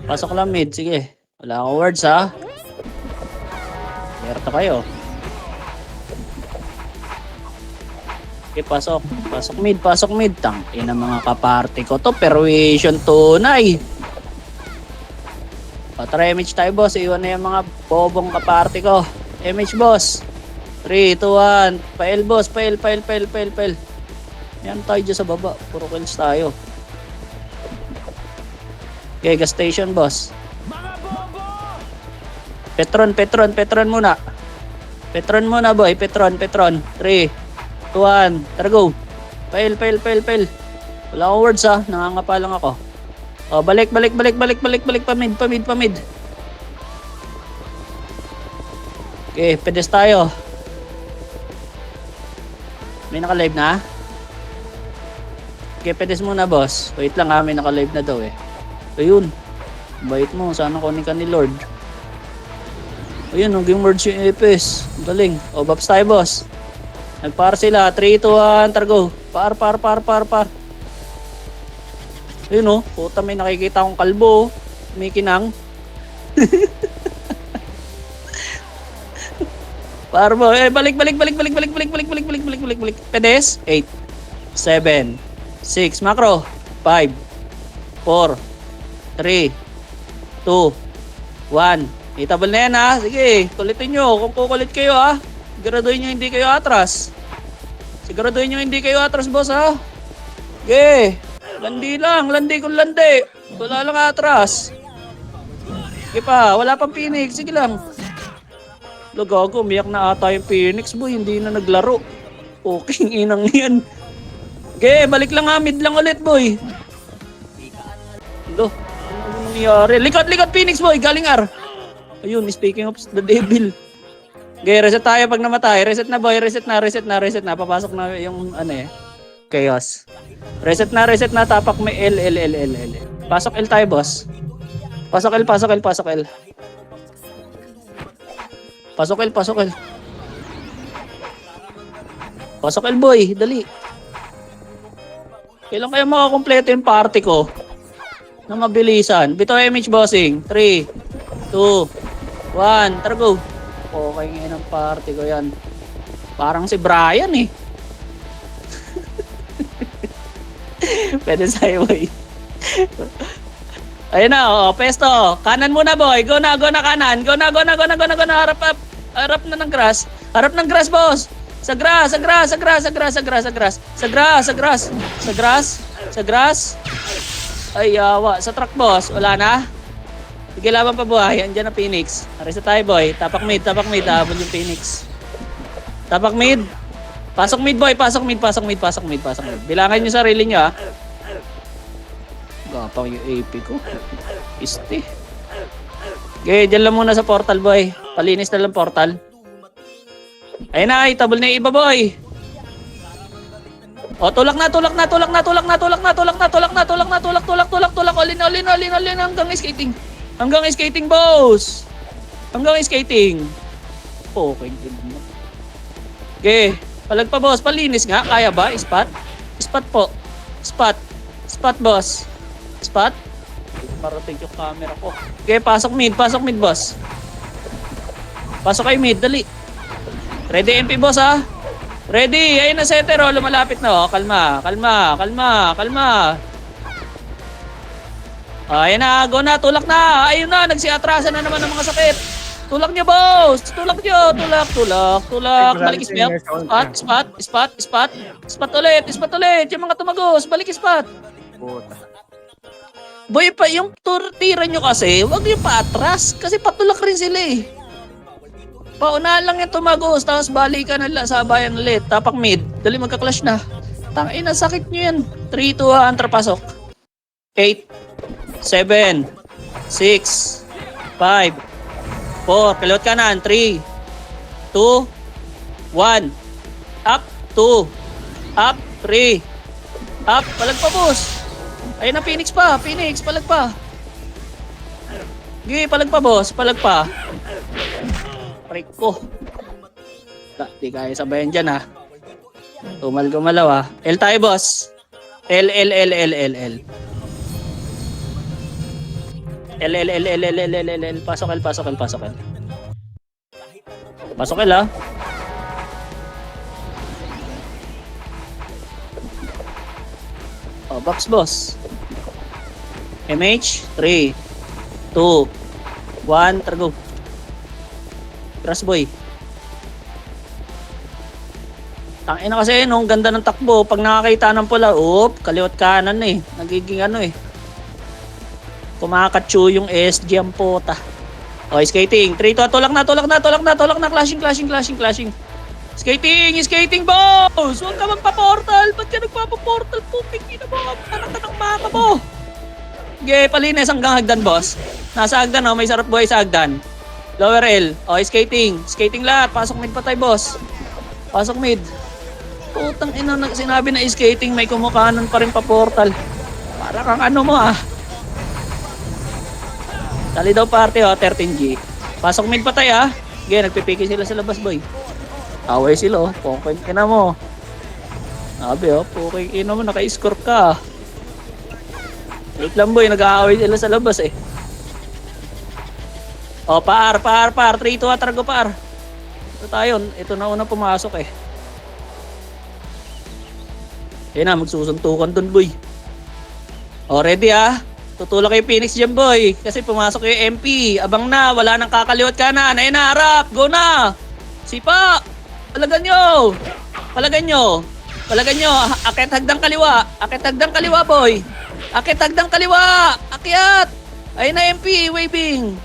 Pasok lang mid, sige. Wala akong words ha. Merto kayo. Okay, pasok. Pasok mid. Tangina mga kaparty ko to. Persuasion tunay. Tara MH tayo boss. Iwan na yung mga bobong kaparty ko. MH boss. 3, 2, 1. Pail boss. Pail. Yan tayo dyan sa baba. Puro kills tayo. Okay, gas station boss. Petron muna. Petron muna boy. Petron. 3, 2, 1. Tara go. Pail. Wala akong words ha. Nangangapa lang ako. Oh, balik. Pamid. Okay, pedes tayo. May naka-live na? Okay, pedes muna boss. Wait lang ha, may naka-live na daw eh. Ayun. Bait mo, sana kunin ka ni Lord. Ayun, naging merge yung EPS. Galing. O, Baps tayo boss. Nagpar sila. 3, 2, 1, targo. Par. Ayun o, puta may nakikita akong kalbo. May kinang. Par mo. Eh, balik. Pedes. 8, 7, 6. Macro. 5, 4, 3, 2, 1. Itabal na yan ha. Sige, kulitin nyo. Kung kukulit kayo ha. Siguraduhin nyo hindi kayo atras. Boss ha. Sige. Landi kung landi. Wala lang atras. Sige pa, wala pang Phoenix. Sige lang. Gago, umiyak na ata yung Phoenix boy. Hindi na naglaro. Okay, inang yan. Sige, balik lang ha. Mid lang ulit boy. Ano nangyari? Likot Phoenix boy. Galing R. Ayun, speaking of the devil. Okay, reset tayo pag namatay. Reset na boy. Reset na. Papasok na yung ano eh. Chaos. Reset na. Tapak may L. Pasok L tayo, boss. Pasok L. Pasok L, boy. Dali. Kailan kaya makakompleto yung party ko? Na mabilisan. Bito MH bossing. 3, 2, 1. Tara go. Okay ngayon ang party ko yan. Parang si Brian eh. Pwede sa'yo boy. Ayun na, pesto. Kanan muna boy. Go na kanan. Go na. Harap na ng grass. Boss. Sa grass. Ay, yawa. Sa truck boss. Wala na. Sige, laban pa buhay. Andiyan na Phoenix. Reset tayo boy. Tapak mid. Habol yung Phoenix. Tapak mid. Pasok mid boy. Pasok mid. Bilangan nyo sarili nyo ha. Gapang yung AP ko. Piste. Okay, dyan lang muna sa portal boy. Palinis na lang portal. Ayun na, itabol na yung iba boy. O, tulak na. All in hanggang skating boss. Okay, good mo. Okay, palag pa boss, palinis nga. Kaya ba? Spot po. Spot boss. Spot. Marating yung camera ko. Okay, pasok mid boss. Pasok kayo mid, dali. Ready MP boss ha. Ready, ayun na setter oh, lumalapit na oh. Kalma. Ayun na, go na, tulak na. Ayun na, nagsiatrasan na naman ng mga sakit. Tulak nyo boss. Tulak. Balik spot ulit. Yung mga tumagos, balik spot. Boy, pa yung tira nyo kasi, wag yung paatras. Kasi patulak rin sila eh. Paunahan lang yung tumagos, tapos balikan na sabayan ulit. Tapak mid, dali magka-clash na. Tangina, sakit nyo yan. 3, 2, 1, trapasok. 8, 7, 6, 5, 4, kalawat kanan. 3, 2, 1. Up, 2, up, 3, up, palag pa boss. Ayun na, Phoenix, palag pa. Sige, palag pa boss, palag pa. Rico. Di kaya sabayan dyan ha. Gumalaw ha. L tayo boss. L. L. Pasok L. Pasok L ah. Oh, box. MH, 3, 2, 1, tara go. Trust boy. Tangina kasi nung ganda ng takbo, pag nakakita ng pula, kaliwat kanan eh. Nagiging ano eh. Kumakatsu yung SG ang puta. Okay, skating. 3, 2, tulak na. Clashing. Skating, boss! Huwag ka magpa-portal! Ba't ka nagpapaportal? Pupik, ina mo! Anak ka ng maka mo! Okay, palinis hanggang hagdan, boss. Nasa hagdan, oh. May sarap buhay sa hagdan. Lower L. Okay, skating. Skating lahat. Pasok mid pa tayo, boss. Pasok mid. Putang ina, sinabi na skating, may kumukanan pa rin pa-portal. Para kang ano mo, ah. Dali daw party, 13G. Pasok mid pa tayo, ah. Okay, nagpipiki sila sa labas, boy. Away sila, oh. Pokeng ina mo. Sabi, oh. Pokeng ina mo, naka-score ka. Wait lang, boy. Nag-aaway sila sa labas, eh. Oh, par. 3, 2, atrago, par. Ito tayo. Ito na una pumasok, eh. Ayun na, magsusuntukan dun, boy. Oh, ready, ah. Tutulak kay Phoenix dyan, boy. Kasi pumasok yung MP. Abang na, wala nang kakaliwat kanan. Ayun na, harap. Go na. Sipa. Palagan nyo. Akit hagdang kaliwa, boy. Akit hagdang kaliwa. Akyat. Ayun na, MP. Waving.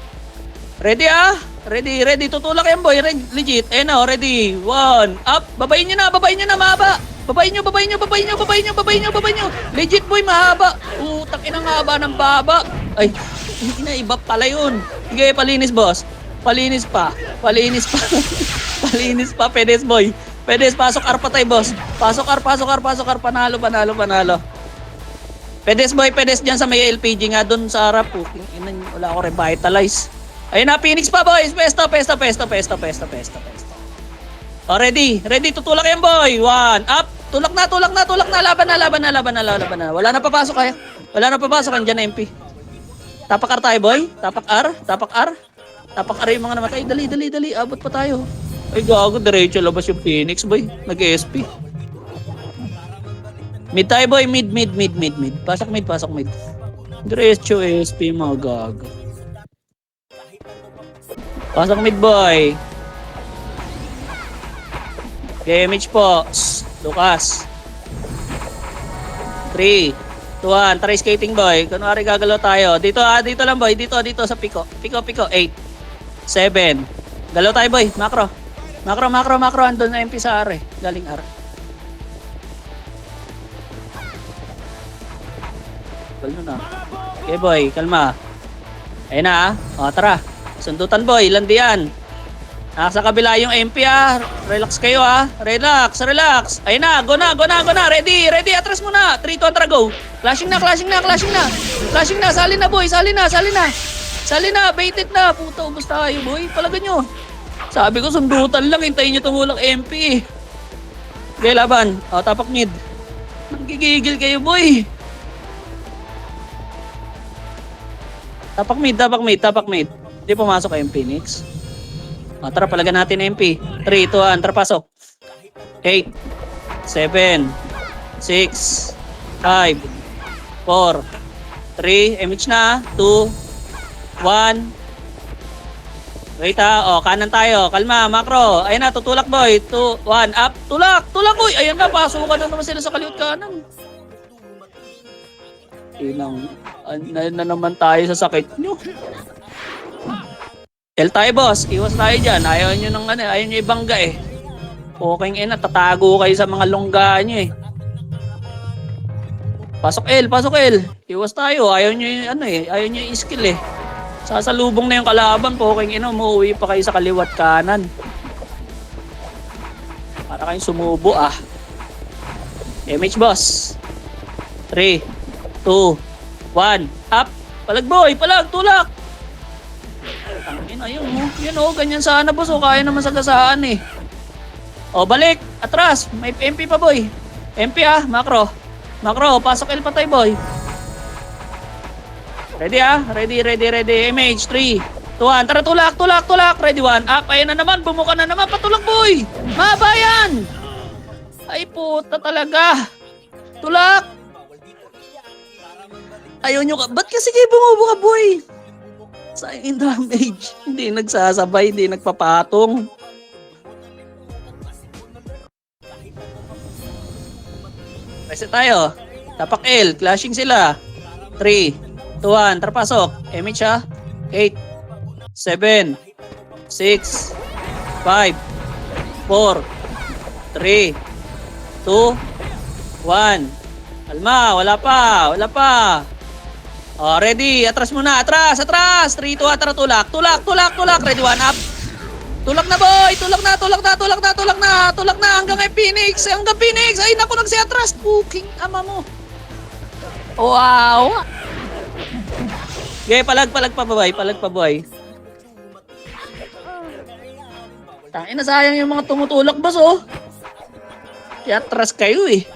Ready, ah. Ready. Tutulak yan, boy. Legit. Ayun na, ready. 1. Up. Babayin nyo na, mahaba. Babayin nyo. Legit, boy, mahaba. Utak inang haba ng baba. Ay, iba pala yun. Sige, palinis, boss. Palinis pa. Pedes, boy. Pedes, pasok R pa tayo, boss. Pasok R. Panalo. Pedes, boy. Pedes dyan sa may LPG nga doon sa harap. Wala ako revitalize. Ayun na, Phoenix pa, boys. Pesto. Oh, ready. Tutulak yan, boy. 1. Up. Tulak na. Laban na. Wala na papasok, kaya. Andyan na MP. Tapak R tayo, boy. Tapak R yung mga namatay. Dali. Abot pa tayo. Ay, gago. Diretso labas yung Phoenix, boy. Nag-SP. Mid tayo, boy. Mid. Pasok mid. Diretso SP, mga gago. Pasok mid, boy. Damage po. Lucas. 3, 2, 1. Try skating, boy. Kunwari gagalaw tayo. Dito lang, boy. Dito sa Pico. 8, 7. Galaw tayo, boy. Macro. Andun na MP sa R, eh. Galing R. Kalma na. Okay, boy. Kalma. Ayun na, ah. O, tara. Sundutan, boy. Landian. Sa kabila yung MP, ah. Relax kayo, ah. Relax. Ayun na. Go na. Ready. Atras muna. 3, 2, 1, go. Clashing na. Sali na, boy. Sali na. Baited na. Puta, ubos tayo, boy. Palagan nyo. Sabi ko, sundutan lang. Hintayin nyo tumulak MP. Okay, laban. O, tapak mid. Nagigigil kayo, boy. Tapak mid. Hindi pumasok kayong Phoenix. O, tara, palagan natin MP. 3, 2, 1, tara, pasok. 8, 7, 6, 5, 4, 3, MH na, 2, 1. Wait, ha. O, kanan tayo. Kalma, macro. Ayun na, tutulak, boy. 2, 1, up. Tulak, uy. Ayun na, pasukan na naman sila sa kaliwat kanan. Na naman tayo sa sakit nyo. L tayo, boss. Iwas tayo dyan. Ayaw nyo ibangga, eh. Okay, tatago kayo sa mga longga nyo, eh. Pasok L. Iwas tayo. Ayaw nyo yung skill, eh. Sasalubong na yung kalaban, okay, umuwi pa kayo sa kaliwat kanan. Para kayong sumubo, ah. MH, boss. 3, 2, 1, up. Palag, tulak. Ayun, ganyan sana, boss. Kaya naman sagasaan, eh. O, balik. Atras. May MP pa, boy. MP, ah. Macro. Pasok L pa tayo, boy. Ready ah? Ready. MH, 3, 2, 1. Tara, tulak. Ready, 1. Up. Ayan na naman. Bumuka na naman. Patulak, boy. Mabayan. Ay, puta talaga. Tulak. Ayaw nyo ka. Ba't kasi kayo bumubuka, boy? Sayang damage. Hindi nagsasabay. Hindi nagpapatong. Reset tayo. Tapak L. Clashing sila. 3, 2, 1. Tara, pasok. MH ha. 8, 7, 6, 5, 4, 3, 2, 1. Alma, wala pa. Oh, ready. Atras muna. Atras. 3, 2, 1. Tara, tulak. Ready, 1 up. Tulak na, boy. Tulak na. Hanggang Phoenix. Ay, naku, nagsi-atras. Puking ama mo. Wow. Okay, palag pa, boy. Tangina, sayang yung mga tumutulak, boss, oh. Kaya atras kayo, eh.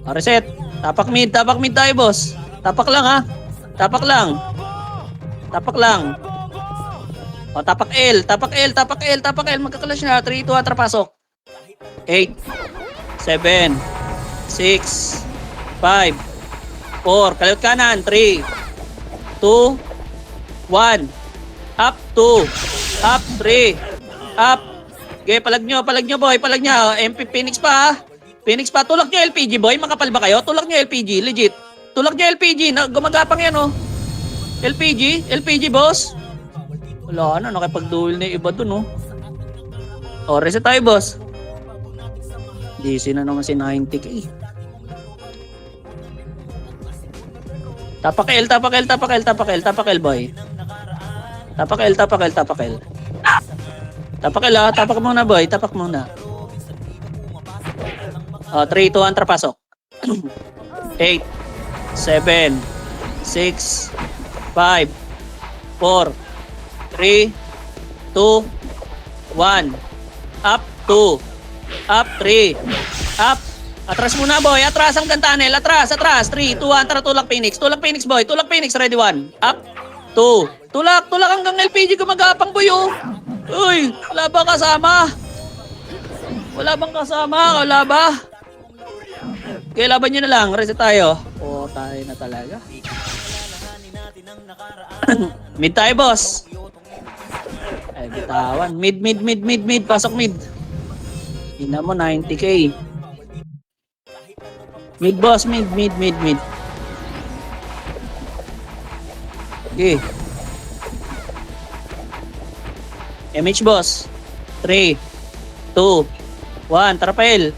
Reset. Tapak mid tayo, boss. Tapak lang, ha. Tapak lang. O, tapak L. Magkakalash na. 3, 2, 1, trapasok. 8, 7, 6, 5, 4. Kaliwat kanan. 3, 2, 1. Up, 2. Up, 3. Up. Okay, palag nyo, boy. MP Phoenix pa, ha. Tulak nyo LPG, boy. Makapal ba kayo? Tulak nyo LPG, legit. Tulak nyo LPG. Gumagapang yan, oh. LPG, boss. Wala na, nakipag-duel na yung iba dun, oh. O, reset tayo, boss. DC na naman si 90k. Tapak L, boy. Tapak L. Tapak L, ha. Tapak muna, boy. O, 3, 2, 1, trapasok. 8, 7, 6, 5, 4, 3, 2, 1. Up, 2. Up, 3. Up. Atras muna, boy. Atras hanggang tunnel. Atras. 3, 2, 1. Tara, tulak Phoenix, boy. Ready, 1. Up, 2. Tulak hanggang LPG gumagapang, boy, oh. Uy, wala ba kasama? Wala ba? Okay, laban nyo na lang. Reset tayo. O, tayo na talaga. Mid tayo, boss. Ay, bitawan. Mid. Pasok mid. Ina mo, 90k. Mid, boss. Mid. Okay. MH, boss. 3, 2, 1. Tara, pail.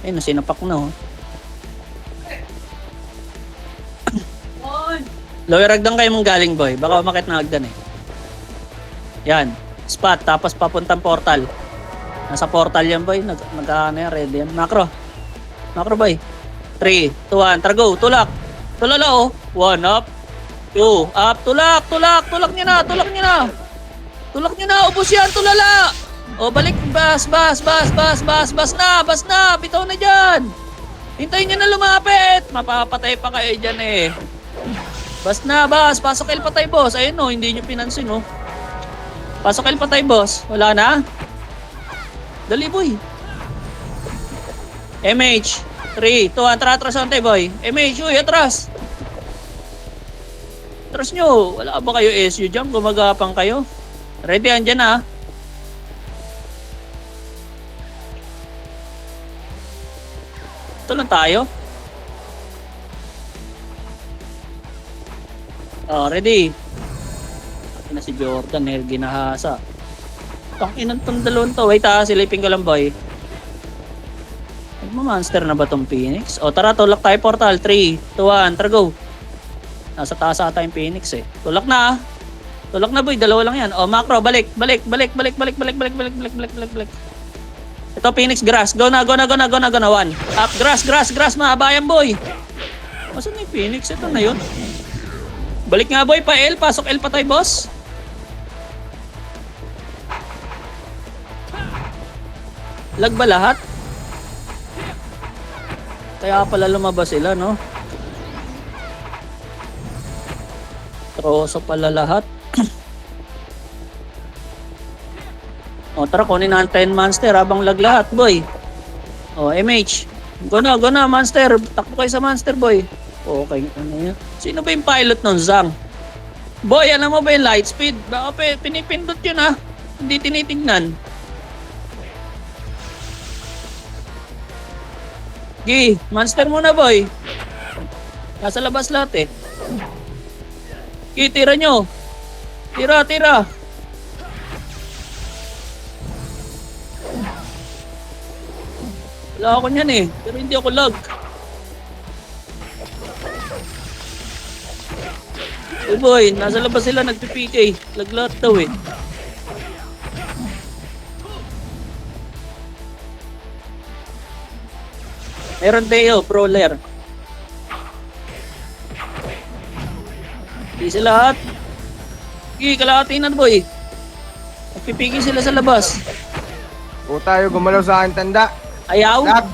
Ayun, sinapak na, oh. Lower hagdan kayo mong galing, boy. Baka umakit na hagdan, eh. Yan. Spot, tapos papuntang portal. Nasa portal yan, boy. Nag-ano yan, ready yan. Macro, boy. 3, 2, 1. Tara, go. Tulak. Tulala, oh. 1 up. 2 up. Tulak nyo na. Ubus yan, tulala. O, balik. Bas na. Bitaw na dyan. Hintayin nyo na lumapit. Mapapatay pa kayo dyan, eh. Bas. Pasok L patay, boss. Ayun, oh. Hindi nyo pinansin, oh. Pasok L patay, boss. Wala na. Dali, boy. MH. 3, 2, 1. Atras onte, boy. MH, uy, atras. Atras nyo. Wala ba kayo SU dyan? Gumagapang kayo. Ready, andyan na. Ito lang tayo. Oh, ready. Akin na si Jordan, ginahasa. Tanginan tong dalawang to. Wait, silipin ko lang, boy. Monster na ba tong Phoenix? O, tara, tulak tayo portal. 3, 2, 1. Tara, go. Nasa taas ata yung Phoenix, eh. Tulak na, boy. Dalawa lang yan. O, macro. Balik. Ito, Phoenix, grass. Go na. 1. Up, grass. Mahabayan, boy. Masan na yung Phoenix? Ito na yun. Balik nga, boy. Pa L. Pasok L pa tayo, boss. Lag ba lahat? Kaya pala lumabas sila, no? Troso pala lahat. O, tara, kunin na ang 10 monster habang lag lahat, boy. O, MH. Go na, monster. Takbo kayo sa monster, boy. Okay, ano yan? Sino ba yung pilot ng Zang? Boy, alam mo ba yung light speed? Baka pinipindot yun, ha? Hindi tinitingnan. Gi, monster muna, boy. Nasa labas lahat, eh. Gi, tira nyo. Tira. Wala ako niyan eh, pero hindi ako lag. Hey boy, nasa labas sila nagpi-PK. Lag lahat daw eh. Meron Teo, brawler. Hindi sila lahat. Sige, kalahati na boy. Nagpipiki sila sa labas. O tayo, gumalaw sa akin tanda. Ayaw. Lag.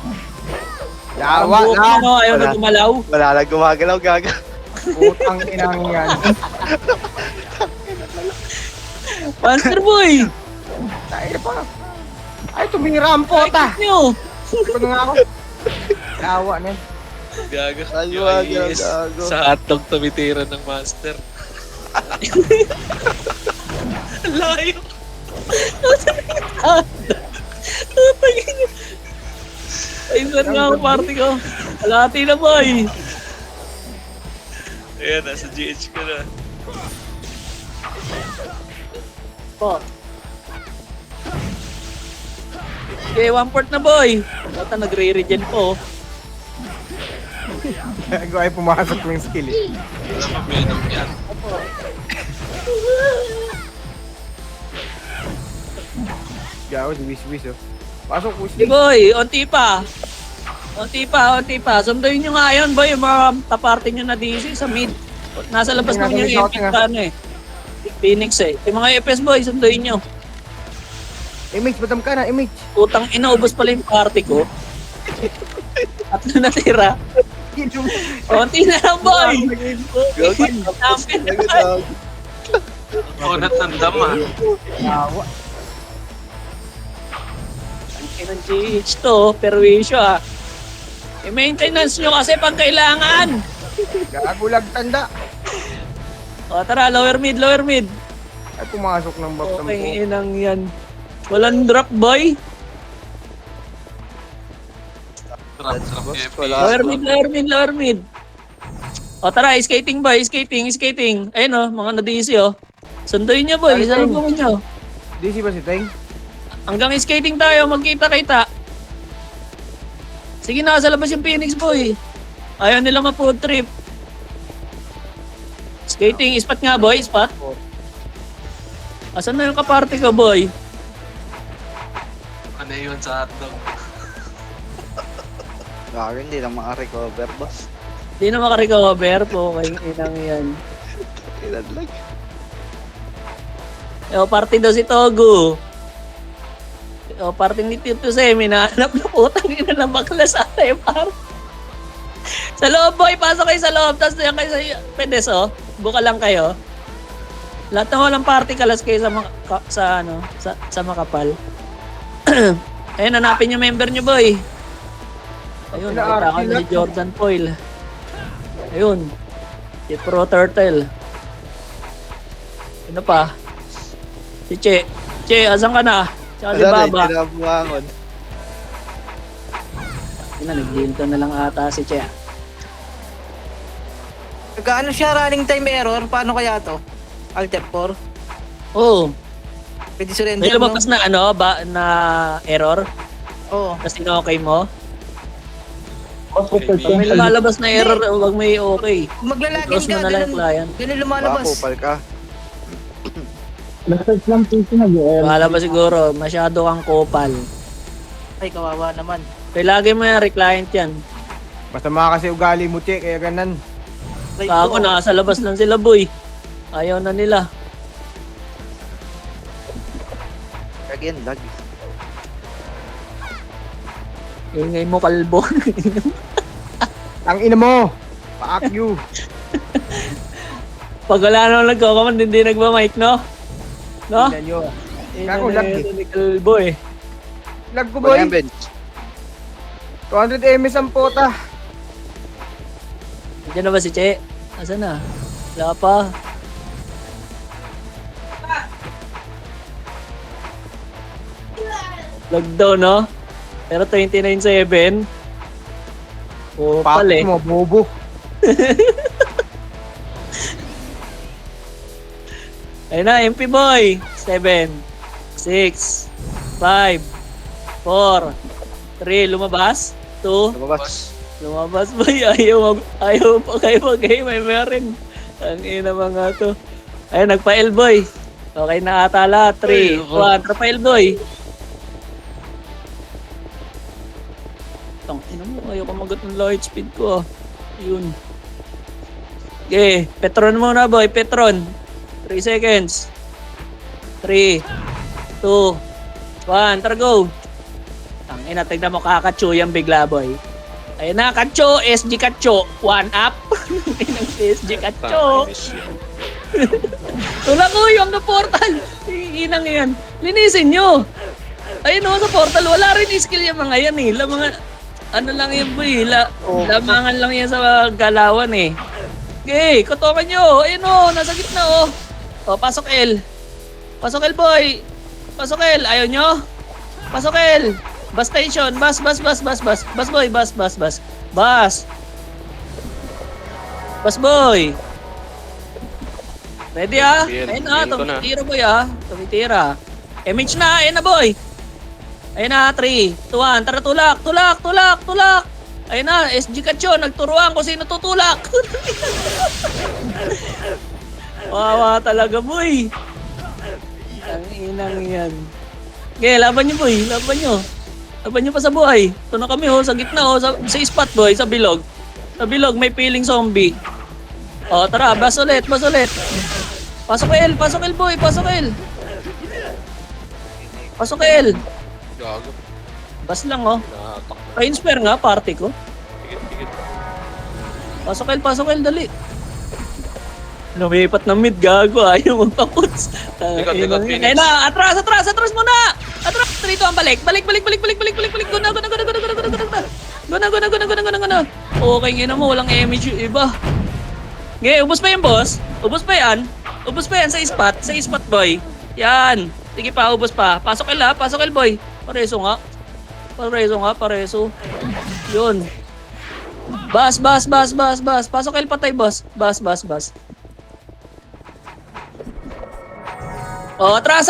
Yawa Ang buhok na. mo, ayaw na gumalaw. Wala lang gumagalaw, gaga. Putang inang yan. Monster boy. Tayo pa. Ay, tumira ang pota. Ikot nyo. Ito na nga ako. Yawa na yan. Gaga. Gumagalaw, gago. Sa hotdog tumitira ng master. Layo. Ay, saan nga ang party ko? Kalahati na boy. Ayan, nasa GH ka na. Po. Okay, 1 port na boy. Bata nagre-regen po. Gago ay pumasok yung skill eh. Wala pa venom yan. Gago, si Wish oh. Pasok, Hey Wish. boy, onti pa. Onti pa. Sunduin nyo nga yun boy, yung mga taparte nyo na DC sa mid. Nasa labas naman yung epic ka ano eh. Phoenix eh. Yung mga FPS boy, sunduin nyo. Image, batam ka na, image. Utang inaubos pala yung party ko. At na natira. Konti na lang boy. Nampin na boy. Kunat ng dama. Yawa. Ang GH to, perwisyo ah. I-maintenance nyo kasi pag kailangan. Gago lag tanda. O tara, lower mid. Ay, pumasok ng buff ng Okay, buhok. inang yan. Walang drop boy. Trap Boss, FP. wala. Lower mid. O tara, skating boy, skating. Ayun o, mga na-DC o. Sunduin nyo boy, salubungin nyo. DC ba si Teng? Hanggang skating tayo, magkita-kita. Sige na, sa labas yung Phoenix boy. Ayaw nila ma-food trip. Skating, ispat nga boy, ispat. Asan na yung kaparte ko boy? Ano yun sa hotdog? Gago, hindi na makarecover, boss. Di na makarecover po, kay inang yan. Ilan lang. O, party daw si Togo. O, party ni Tito Semi, nahanap na putang ina ng bakla sa atin, par. Sa loob, boy, pasok kayo sa loob, tapos yan kayo sa pedes, oh. Buka lang kayo. Lahat ng walang party, kalas kayo sa makapal. Ayun, hanapin yung member nyo, boy. Ayun, nakita ko na si Jordan Foil. Ayun, si Pro Turtle. Ano pa? Si Che. Che, asan ka na? Tsaka si Wala na, Baba. hindi na bumangon. Nag-deal ka na lang ata si Che. Nagkaano siya running time error? Paano kaya to? Alt F4? Oo. Pwede surrender, May lumabas na na error? Oo. Kasi okay mo? Kaibigan. Pag may lumalabas na error, huwag may okay. Kung maglalagin Close mo ka, na lang yung ganun, client. ganun lumalabas. Makakupal ka. Bahala ba siguro, masyado kang kopal. Ay, kawawa naman. Kaya lagi mo yan, reclient yan. Masama kasi ugali mo, Che, kaya ganan. Right Ako, ko. nasa labas lang sila, boy. Ayaw na nila. Again, lag. Ingay mo, kalbo. Ang ina mo. Fuck you. Pag wala naman nagko-command, hindi nagmamic, no? No? Tingnan nyo. Ina Kako, na lag yun, eh. ni Kalbo eh. Lag ko, Wala boy. yung bench. 200 ms ang puta. Diyan na ba si Che? Asan na? Wala pa. Lag daw, no? Pero 29.7. Oo, Fuck pala eh. mo, bobo. Ayun na, MP boy. 7, 6, 5, 4, 3, lumabas. 2, Lumabas. lumabas boy. Ayaw pa kayo mag-game. May meron. Ang ina mga to. Ayun, nagpa-L boy. Okay na ata lahat. 3, 1, trapa-L boy. Tang ina mo, ayaw ka magat ng light speed ko ah. Yun. Okay, Petron muna boy, Petron. 3 seconds. 3, 2, 1, tara go. Ang ina, tignan mo kakacho yung bigla boy. Ayun na, kacho, SG kacho. 1 up. Inang SG kacho. Tulak ko yung na portal. Inang yan. Linisin nyo. Ayun o, sa portal, wala rin skill yung mga yan eh. Mga, ano lang yan boy, lamangan lang yan sa galawan eh. Okay, kotokan nyo. Ayun o, nasa gitna o. O, pasok L. Pasok L boy. Pasok L, ayaw nyo? Pasok L. Bus station, bus. Bus boy, bus. Bus. Bus boy. Ready ah? Ayun na, tumitira boy ah. Tumitira. MH na, ayun na boy. Ayun na, 3, 2, 1. Tara, tulak. Ayun na, SG Kacho, nagturuan kung sino tutulak. Wawa talaga, boy. Ang inang yan. Okay, laban nyo, boy. Laban nyo pa sa buhay. Ito na kami, sa gitna, sa spot, boy, sa bilog. Sa bilog, may piling zombie. Tara, bas ulit. Pasok L, boy, pasok L. Gago. Bas lang, oh. Nakatak na. Pa-inspire nga, party ko. Tigit. Pasok L, dali. Lumipat ng mid, gago. Ayaw magpaputs. Likod, Phoenix. Ayun na, atras muna! Atras! Trito ang balik. Balik. Go na. Okay, ngina mo, walang image yung iba. Okay, ubos pa yung boss. Ubos pa yan sa spot boy. Yan. Sige pa, ubos pa. Pasok L boy. Pareso nga. Yun. Bas. Pasok L patay, boss. Bas. Atras.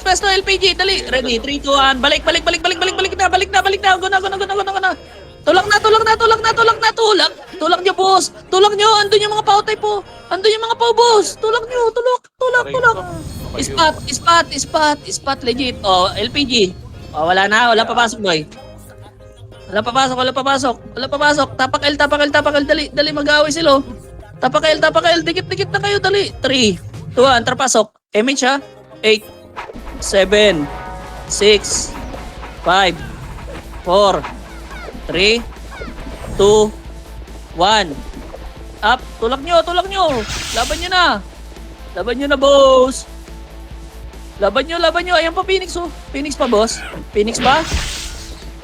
Pesto LPG, dali. Ready, 3, 2, 1. Balik na. Go na. Tulak na. Tulak nyo, boss. Tulak nyo. Andun yung mga pautay po. Boss. Tulak nyo. Spot. Legit. LPG. Wala papasok, boy. Wala papasok. Tapak L. Dali, mag-away sila. Tapak L. Dikit na kayo, dali. 3, 2, 1. Pasok. MH ha? 8, 7, 6, 5, 4, 3, 2, 1. Up. Tulak nyo. Laban nyo na, boss. Laban nyo. Ayan pa, Phoenix oh. Phoenix pa, boss. Phoenix pa?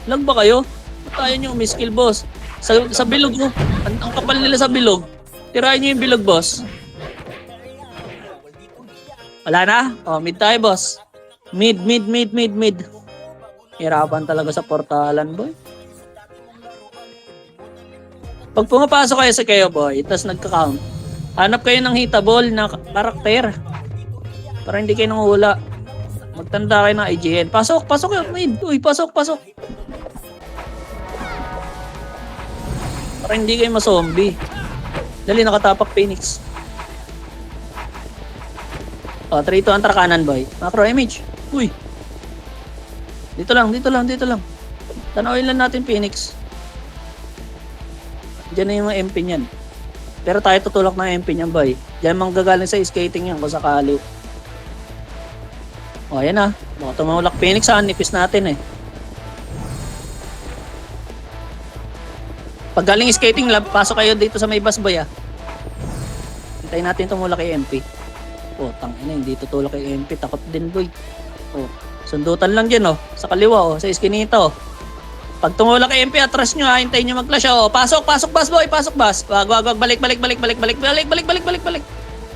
Lag ba kayo? Tayo nyo umiskill, boss. Sa bilog oh. Ang kapal nila sa bilog. Tirahin nyo yung bilog, boss. Wala na? Mid tayo, boss. Mid. Hirapan talaga sa portalan, boy. Pag pumapasok kayo sa kayo, boy, tapos nagka-count, hanap kayo ng hitable na karakter. Para hindi kayo nanguhula. Magtanda kayo ng IGN. Pasok yun, mid. Uy, pasok. Para hindi kayo ma-zombie. Dali, nakatapak Phoenix. 3, 2, antra kanan, boy. Macro image. Uy. Dito lang. Tanawin lang natin, Phoenix. Diyan na yung mga MP niyan. Pero tayo tutulak ng MP niyan, boy. Diyan manggagaling sa skating yan kung sakali. Ayan na. Baka tumulak Phoenix, nipis natin eh. Pag galing skating lab, pasok kayo dito sa may busboy ah. Hintayin natin tumulak kay MP. Oh, tangina, hindi tutulak kay MP. Takot din, boy. Oh, sundutan lang dyan, oh. Sa kaliwa, oh. Sa iskinita, oh. Pag tumulak kay MP, atras nyo, ha. Hintayin nyo mag-clash, oh. Pasok, busboy. Pasok, bus. Wag. Balik.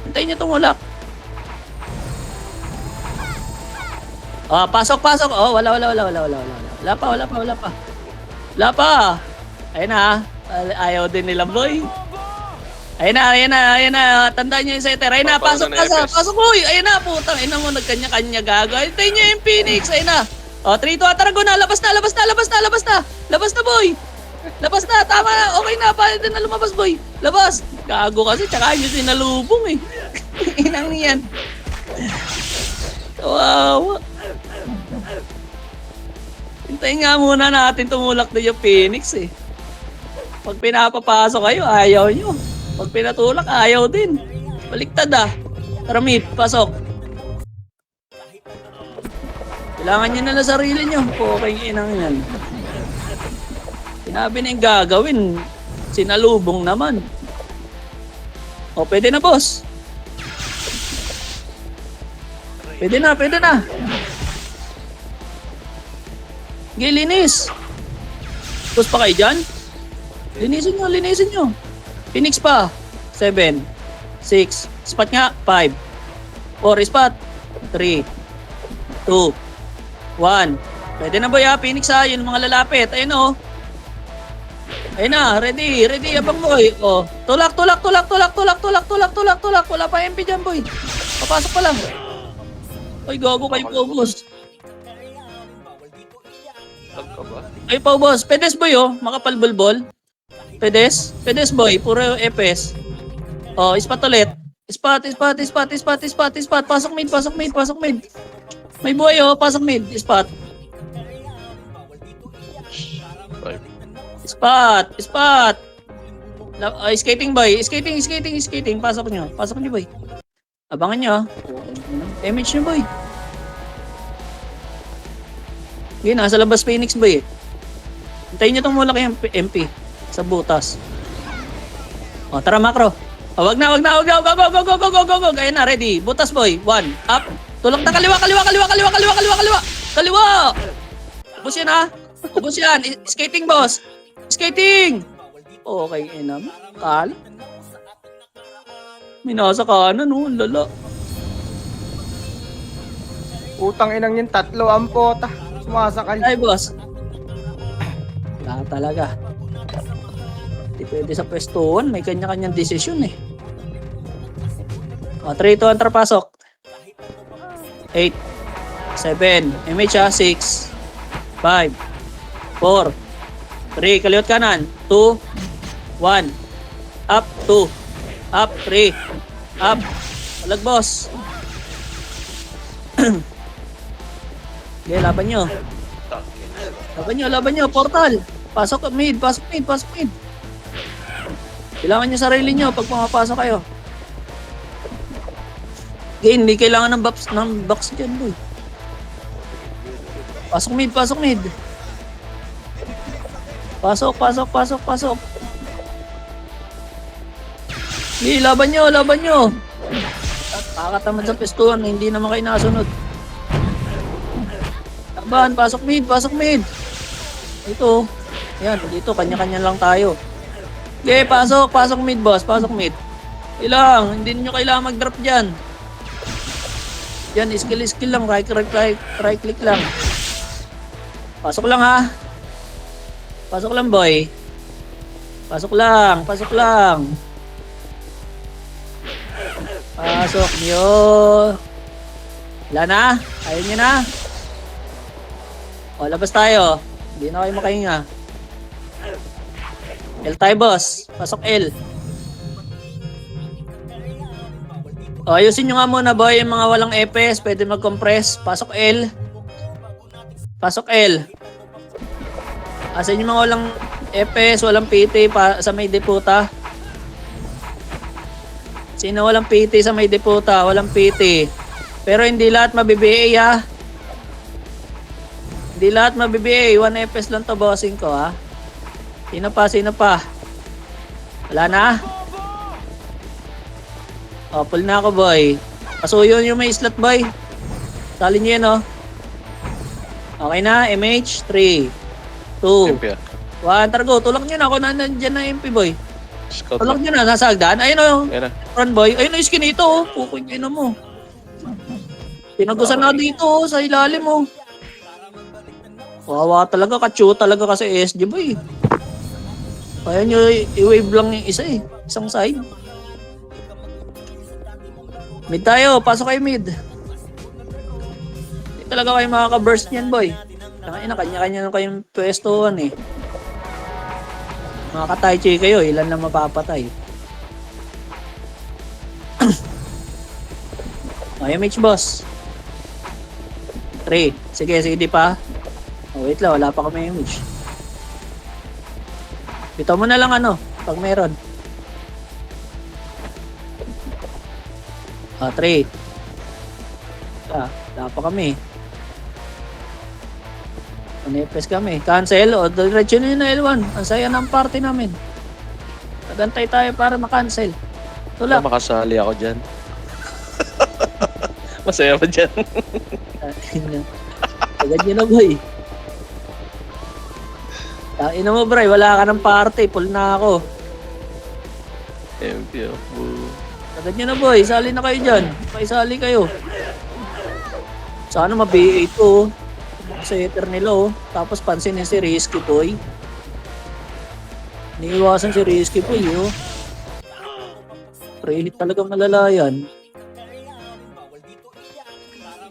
Hintayin nyo tumulak. Oh, pasok. Oh, wala. Wala pa. Ayun na, ayaw din nila, boy. Ayun na. Tandaan nyo yung setter. Ayun na, pasok. Boy. Ayun na, putang ina mo, nagkanya-kanya gago. Hintayin nyo yung Phoenix. Ayun na. O, 3, 2, tara, go na. Labas na, boy. Labas na, tama na. Okay na, pwede na lumabas, boy. Labas. Gago kasi, tsaka nyo sinalubong, eh. Inang niyan. Wow. Hintayin nga muna natin tumulak na yung Phoenix, eh. Pag pinapapasok kayo, ayaw nyo. Pag pinatulak, ayaw din. Baliktad ah. Tara, mid, pasok. Kailangan nyo na lang sarili nyo. Okay, inang yan. Sinabi na yung gagawin. Sinalubong naman. O, pwede na, boss. Pwede na. Linis. Boss pa kayo dyan? Linisin nyo. Phoenix pa. 7, 6, spot nga, 5, 4, spot, 3, 2, 1. Pwede na ba ya? Phoenix ha, yun mga lalapit. Ayun o. Ayun na, ready, abang boy. O, tulak. Wala pa MP dyan, boy. Papasok pa lang. Uy, gago kayo po, boss. Lag ka ba? Ay pa, boss. Pedes boy, oh. Makapalbulbol. Pedes boy. Puro epes. Oh, spot ulit. Spot. Pasok mid. May buhay, oh. Pasok mid. Spot. Skating boy. Skating. Pasok nyo, boy. Abangan nyo, ah. Damage nyo, boy. Yun, nasa labas Phoenix, boy. Hintayin nyo itong mula kay MP. Sa butas. O, tara, macro. O, wag na. Go. Ayun na, ready. Butas, boy. 1. Up. Tulak na kaliwa. Ubus yan, ha. Skating, boss. Skating. Okay, enam. Kala. Minasa kanan, no. Lala. Utang inang yung tatlo ang pota. Sumasakay. Ay, boss. Wala talaga. Hindi pwede sa pwestuhan. May kanya-kanyang desisyon, eh. O, 3, 2, enter, pasok. 8, 7, MH, 6, 5, 4, 3, kaliwat kanan. 2, 1, up, 2, up, 3, up. Talag, boss. Okay, laban nyo. Portal. Pasok mid. Kailangan nyo sarili nyo pag pumapasok kayo. Okay, hindi kailangan ng box dyan, boy. Pasok mid. Pasok. Okay, laban nyo. Kakatamad sa pestuhan, hindi naman kayo nakasunod. Laban, pasok mid. Ito. Yan, dito, kanya-kanya lang tayo. Okay, pasok mid, boss. Pasok mid. Hindi nyo kailangan mag-drop dyan. Yan, skill lang. Right click lang. Pasok lang, ha. Pasok lang, boy. Pasok lang. Pasok nyo. Wala na? Ayaw nyo na? O, labas tayo. Hindi na kayo makahinga. L tayo, boss. Pasok L. O, ayusin nyo nga muna, boy. Yung mga walang EPS, pwede mag-compress. Pasok L. Asan yung mga walang EPS, walang PT sa may deputa? Sino walang PT sa may deputa? Walang PT. Pero hindi lahat mabibigay, ha? Hindi lahat mabibigay. 1 EPS lang to, bossing ko, ha? Sino pa? Sino pa? Wala na? Oh, pull na ako, boy. Pasuyo yung may slot, boy. Salin nyo yan, oh. Okay na, MH. 3, 2, MP ah. 1. Targo, tulak nyo na. Ako na nandyan na MP, boy. Scout Tulak na. nyo na, nasa hagdan. Ayun, oh. Ayan na. Run, boy. Ayun, oh, skin ito, oh. Puking ina mo. Pinagusan na dito, oh, sa ilalim, oh. Wawa talaga, kacho talaga kasi SG, boy. Kaya nyo i-wave lang yung isa, eh. Isang side. Mid tayo, pasok kayo mid. Hindi talaga kayo makaka-burst niyan, boy. Kanya-kanya na kayong pwestuhan, eh. Makaka-tai chi kayo, ilan lang mapapatay. Okay, MH boss. 3. Sige, CD pa. Oh, wait lang, wala pa kami MH. Bitaw mo na lang ano, pag meron. 3. Wala pa kami. Press kami. Cancel o diretso na yun na L1. Ang saya ng party namin. Nagantay tayo para ma-cancel. Tulak. Makasali ako dyan. Masaya ba dyan? Agad nyo na, boy. Ina mo, bray. Wala ka ng party. Pull na ako. MP oh. Boo. Agad nyo na, boy. Sali na kayo dyan. Paisali kayo. Sana ma-BA to. Setter nila, oh. Tapos pansinin si Risky Boy. Niiwasan si Risky Boy, oh. Really talaga malala yan.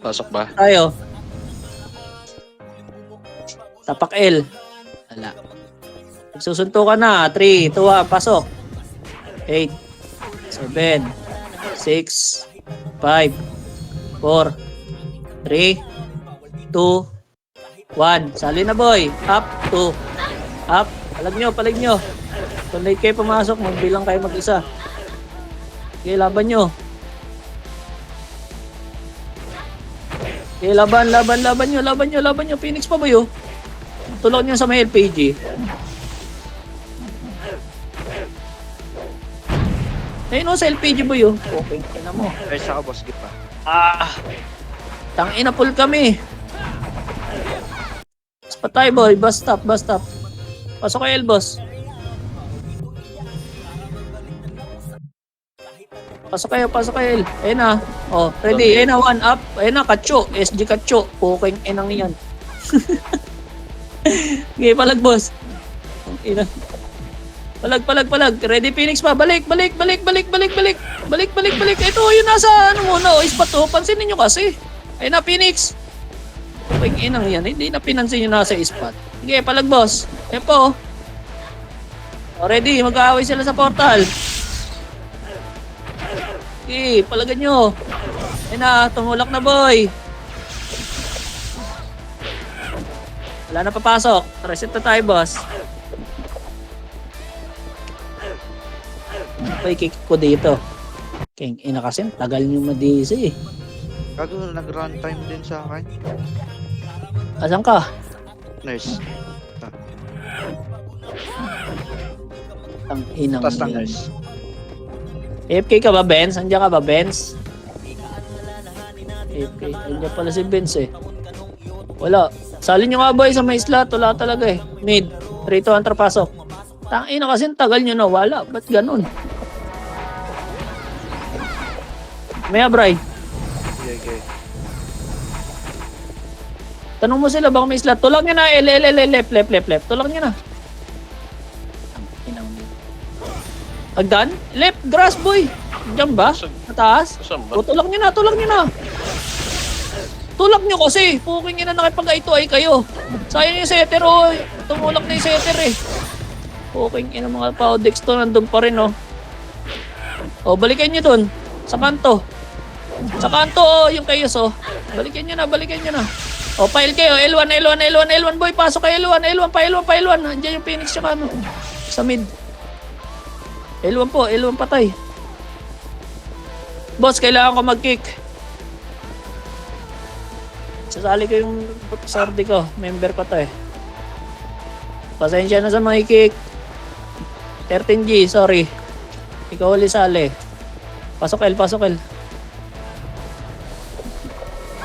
Pasok ba? Tayo. Tapak L. Wala. Susunto ka na. 3, 2, 1. Pasok. 8, 7, 6, 5, 4, 3, 2, 1. Sali na, boy. Up, 2. Up. Palag nyo. Kung late kayo pumasok, magbilang kayo mag-isa. Okay, laban nyo. Okay, laban nyo. Phoenix pa ba yun? Tulog nyo sa may LPG. Ayun o, sa LPG ba yun? Okay, ina mo. Ay, sa boss, gip pa. Tangina, pull kami. Patay, boy. Bus stop. Pasok kayo, boss. Pasok kayo. Ayun na. Oh, ready. Ayun na, 1 up. Ayun na, Kacho. SG Kacho. Puking inang yan. Okay, palag, boss. Ina. Palag. Ready, Phoenix pa. Balik. Ito, yun nasa, ano muna, spot to. Pansinin nyo kasi. Ayun na, Phoenix. Puking inang yan. Hindi na pinansin nyo nasa spot. Okay, palag, boss. Ayun po. Oh, ready, mag-aaway sila sa portal. Okay, palagan nyo. Ayun na, tumulak na, boy. Wala na papasok. Reset na tayo, boss. Okay, kick ko dito. King, ina kasi, tagal nyo madisi eh. Gago, nag-run time din sa akin. Asan ka? Nurse. Ang inang Tapos ng yan. nurse. AFK ka ba, Benz? Andiyan ka ba, Benz? AFK. Andiyan pala si Benz eh. Wala. Salin nyo nga, boy, sa may slot. Wala talaga eh. Mid. 3 to 1 pasok. Tangina kasi tagal nyo na. Wala. Ba't ganun? Maya, Bray. Okay. Tanong mo sila baka may slot. Tulak nyo na. Left. Tulak nyo na. Agdan? Left. Grass, boy. Diyan ba? Mataas? Saan ba? O, tulak nyo na. Tulak nyo kasi. Puking ina nakipag-ito ay kayo. Sayang yung setter, oh. Tumulak na yung setter eh. Puking ina mga Paudex to. Nandun pa rin, oh. O, balikan nyo dun. Sa kanto. Oh, yung kayo, oh. Balikan nyo na. O, file kayo. L1, boy. Pasok kayo, L1. Pa L1. Andiyan yung Phoenix tsaka ano. Sa mid. L1 patay. Boss, kailangan ko mag-kick. Sasali ko yung sardi ko. Member ko to eh. Pasensya na sa mga kick. 13G, sorry. Ikaw uli sali. Pasok L, pasok L.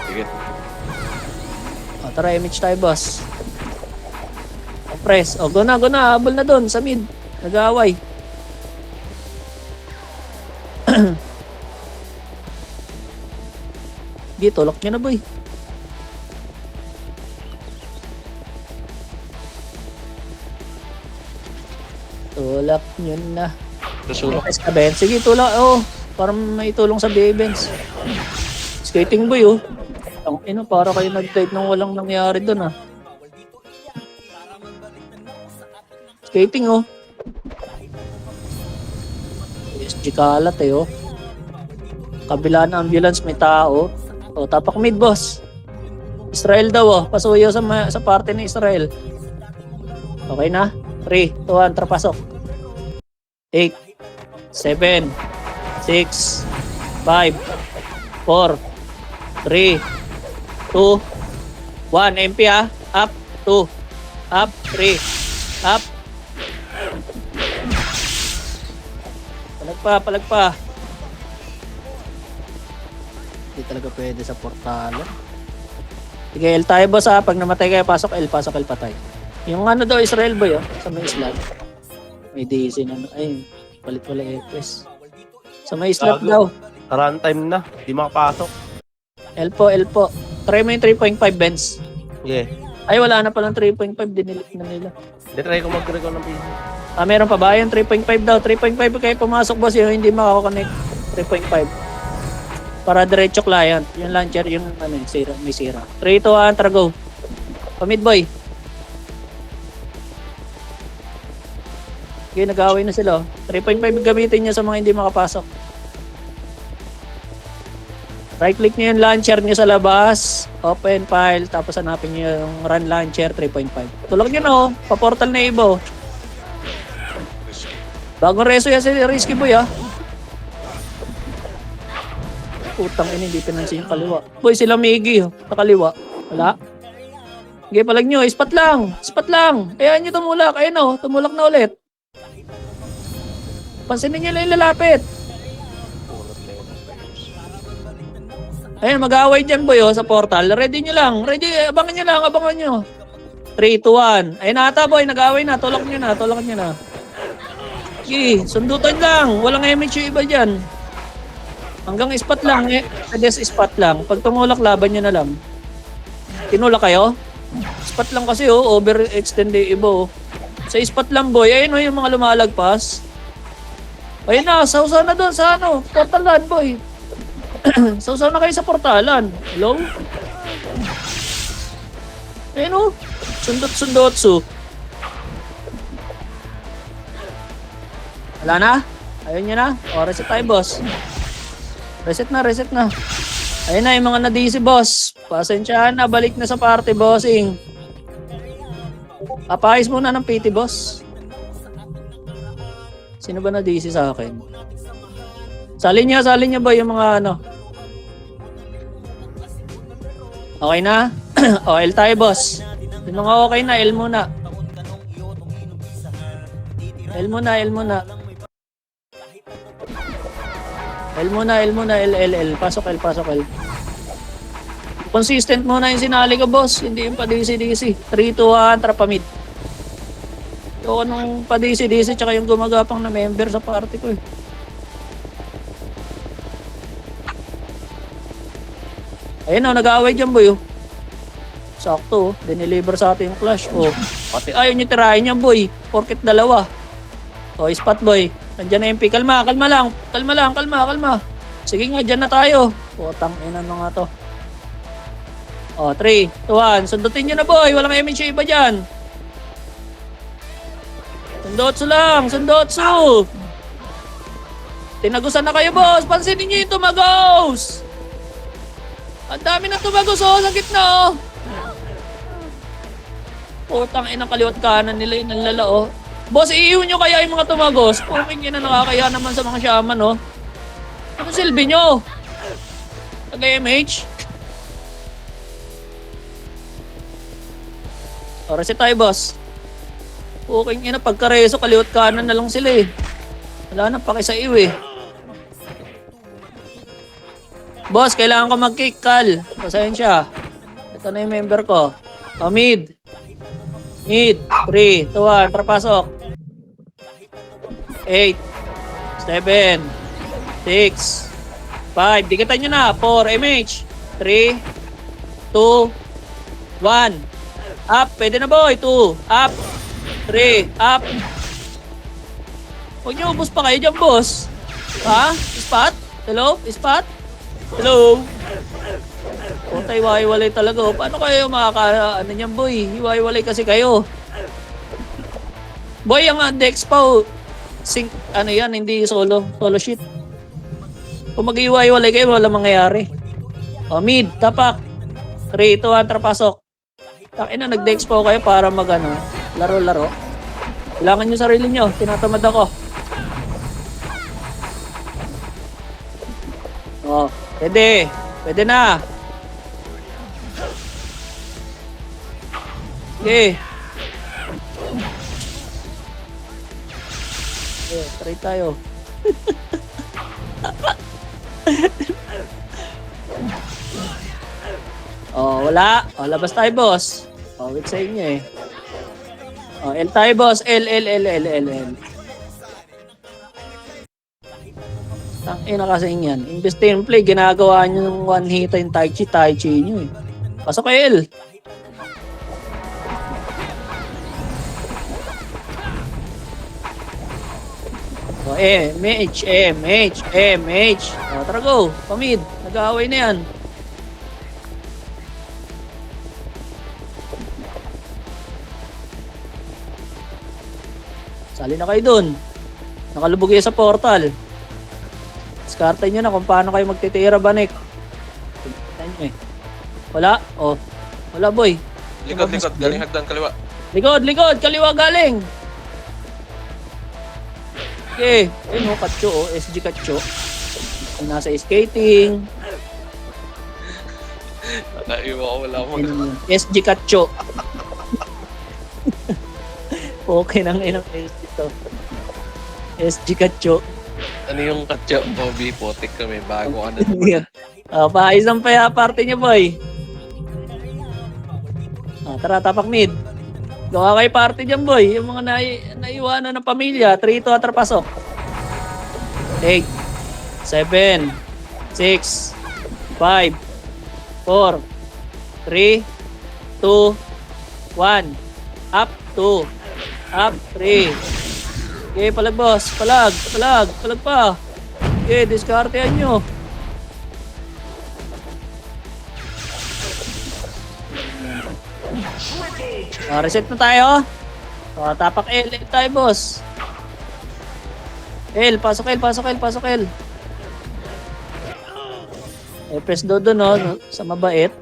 Sige. O, tara, image tayo, boss. O, press. O, go na, habol na doon, sa mid. Nag-aaway. Dito, lock nyo na, boy. Tulak nyo na. Susulok. Press ka, Ben. Sige, tulak. Oh, para may tulong sa B-Benz. Skating boy, oh. Ang ino, para kayo nag-dive nang walang nangyari doon, ah. Skating, oh. SG kalat, eh, oh. Kabila na ambulance, may tao. Oh, tapak mid, boss. Israel daw, oh. Pasuyo sa party ni Israel. Okay na? 3, 2, 1, trapasok. 8, 7, 6, 5, 4, 3, 2, 1. MP, ah. Up, 2, up, 3, up. Palag pa. Hindi talaga pwede sa portalo. Sige, L tayo, boss, ha. Pag namatay kayo, pasok L patay. Yung ano daw, Israel boy, oh, sa may islat. May DC na, ay, palit wala FS. Sa may islat daw. Runtime na. Di makapasok. L po. Try mo yung 3.5 bends. Yeah. Ay, wala na palang 3.5, dinilit na nila. Try ko mag-recon ng PC. Ah, meron pa ba? Yung 3.5 daw. 3.5 kayo pumasok, boss, yung hindi makakonnect. 3.5. Para diretso client. Yung launcher, yung ano, sira, may sira. 3, 2, 1, tara go. Pamid boy. Okay, nag-away na sila. 3.5 gamitin nyo sa mga hindi makapasok. Right click nyo yung launcher nyo sa labas. Open file. Tapos hanapin nyo yung run launcher 3.5. Tulog nyo na, oh. Pa-portal na ibo. Bagong reso yan si Risky Boy, ah. Putang ina, hindi pinansin yung kaliwa. Boy, sila Miggy, oh. Sa kaliwa. Wala. Okay, palag nyo. Spot lang. Kaya nyo tumulak. Ayun, oh. Tumulak na ulit. Pansinin nyo lang yung lalapit. Ayun, mag-aaway dyan, boy, oh, sa portal. Ready nyo lang. Abangan nyo. 3, 2, 1. Ayun na ata, boy. Nag-aaway na. Tulak nyo na. Okay, sundutan lang. Walang MH yung iba dyan. Hanggang spot lang, eh. Pedes spot lang. Pag tumulak, laban nyo na lang. Tinulak kayo? Spot lang kasi, oh. Overextend yung iba, oh. Sa spot lang, boy. Ayun, oh, yung mga lumalagpas. Ayun na, sausaw na doon sa ano, portalan, boy. Sausaw na kayo sa portalan. Hello? Ayun, oh. Sundot. Wala na? Ayun nyo na? O, reset tayo, boss. Reset na. Ayun na, yung mga na-DC, boss. Pasensyahan na, balik na sa party, bossing. Papayos muna ng PT, boss. Sino ba na-DC sa akin? Salin niya ba yung mga ano? Okay na? O, L tayo, boss. Yung mga okay na, L muna. L muna, L. Pasok L. Consistent muna yung sinali ko, boss. Hindi yung pa-DC. 3, 2, 1, trapa mid. Yung anong pa-DC, tsaka yung gumagapang na member sa party ko, eh. Ayun, oh, nag-aaway dyan, boy, oh. Sakto, oh. Dineliver sa atin yung clash, oh. Pati ayaw nyo tirahin yan, boy. Porket dalawa. Oh, spot, boy. Nandiyan na MP. Kalma lang. Sige nga, dyan na tayo. Putang ina na nga to. Oh, 3, 2, 1. Sundutin nyo na, boy. Walang MH iba dyan. Sundotsu. Tinagusan na kayo, boss. Pansinin nyo yung tumagos. Ang dami na tumagos, oh. Sa gitna, oh. Putang ina, kaliwat kanan nila yung nalala, oh. Boss, iiwan nyo kaya yung mga tumagos. Putang ina, nakakaya naman sa mga shaman, oh. Ano silbi nyo? Taga-MH? O, reset tayo, boss. Puking ina, pagkareso, kaliwat kanan na lang sila eh. Wala na paki sa iyo eh. Boss, kailangan ko mag-kick, Kal. Pasensya. Ito na yung member ko. O, mid. Mid. 3, 2, 1. Trapasok. 8, 7, 6, 5. Dikitan nyo na. 4, MH. 3, 2, 1. Up. Pwede na, boy. 2. Up. 3. Up. Huwag nyo ubos pa kayo dyan, boss. Ha? Spot? Hello? Spot? Hello? Puta, iwahiwalay talaga. Oh. Paano kayo ano niyan, boy? Iwahiwalay kasi kayo. Boy, ang Dex pa, oh. Ano yan, hindi solo. Solo shit. Kung mag-iwahiwalay kayo, wala mangyayari. O, mid, tapak. 3, 2, 1, trapasok. Takin na, nag-Dex pa kayo para laro-laro. Kailangan nyo sarili nyo. Tinatamad ako. O, pwede. Pwede na. Okay. Okay, try tayo. Oh, wala. Oh, labas tayo, boss. Oh, wait sa inyo eh. Oh, L tayo, boss. L. Tangina kasi yan. Imbes play, ginagawa nyo ng one hit yung Tai Chi nyo eh. Pasok kay L. O, MH. O, tara go. Pamid. Nag-aaway na yan. Sali na kayo dun. Nakalubog kayo sa portal. Diskarte nyo na kung paano kayo magtitira, Banik. Tignan nyo eh. Wala? Oh. Wala, boy. Likod. Galing hagdan kaliwa. Likod. Kaliwa galing. Okay. Ayun o, Katcho o. SG Katcho. Kung nasa skating. Naiwa ko, wala mo. SG Katcho. Okay nang inang SG to. SG Katcho. Ano yung katya? Bobby, potik kami. Bago ka na. Paayos ang party niyo, boy. Tara, tapak mid. Gawa kayo party dyan, boy. Yung mga naiwanan ng pamilya. 3 to atrapasok. 8, 7, 6, 5, 4, 3, 2, 1. Up, 2. Up, 3. Okay, palag, boss. Palag pa. Okay, diskartehan nyo. Reset na tayo. Tapak L tayo, boss. Pasok L. Press dodo, no? Sa mabait.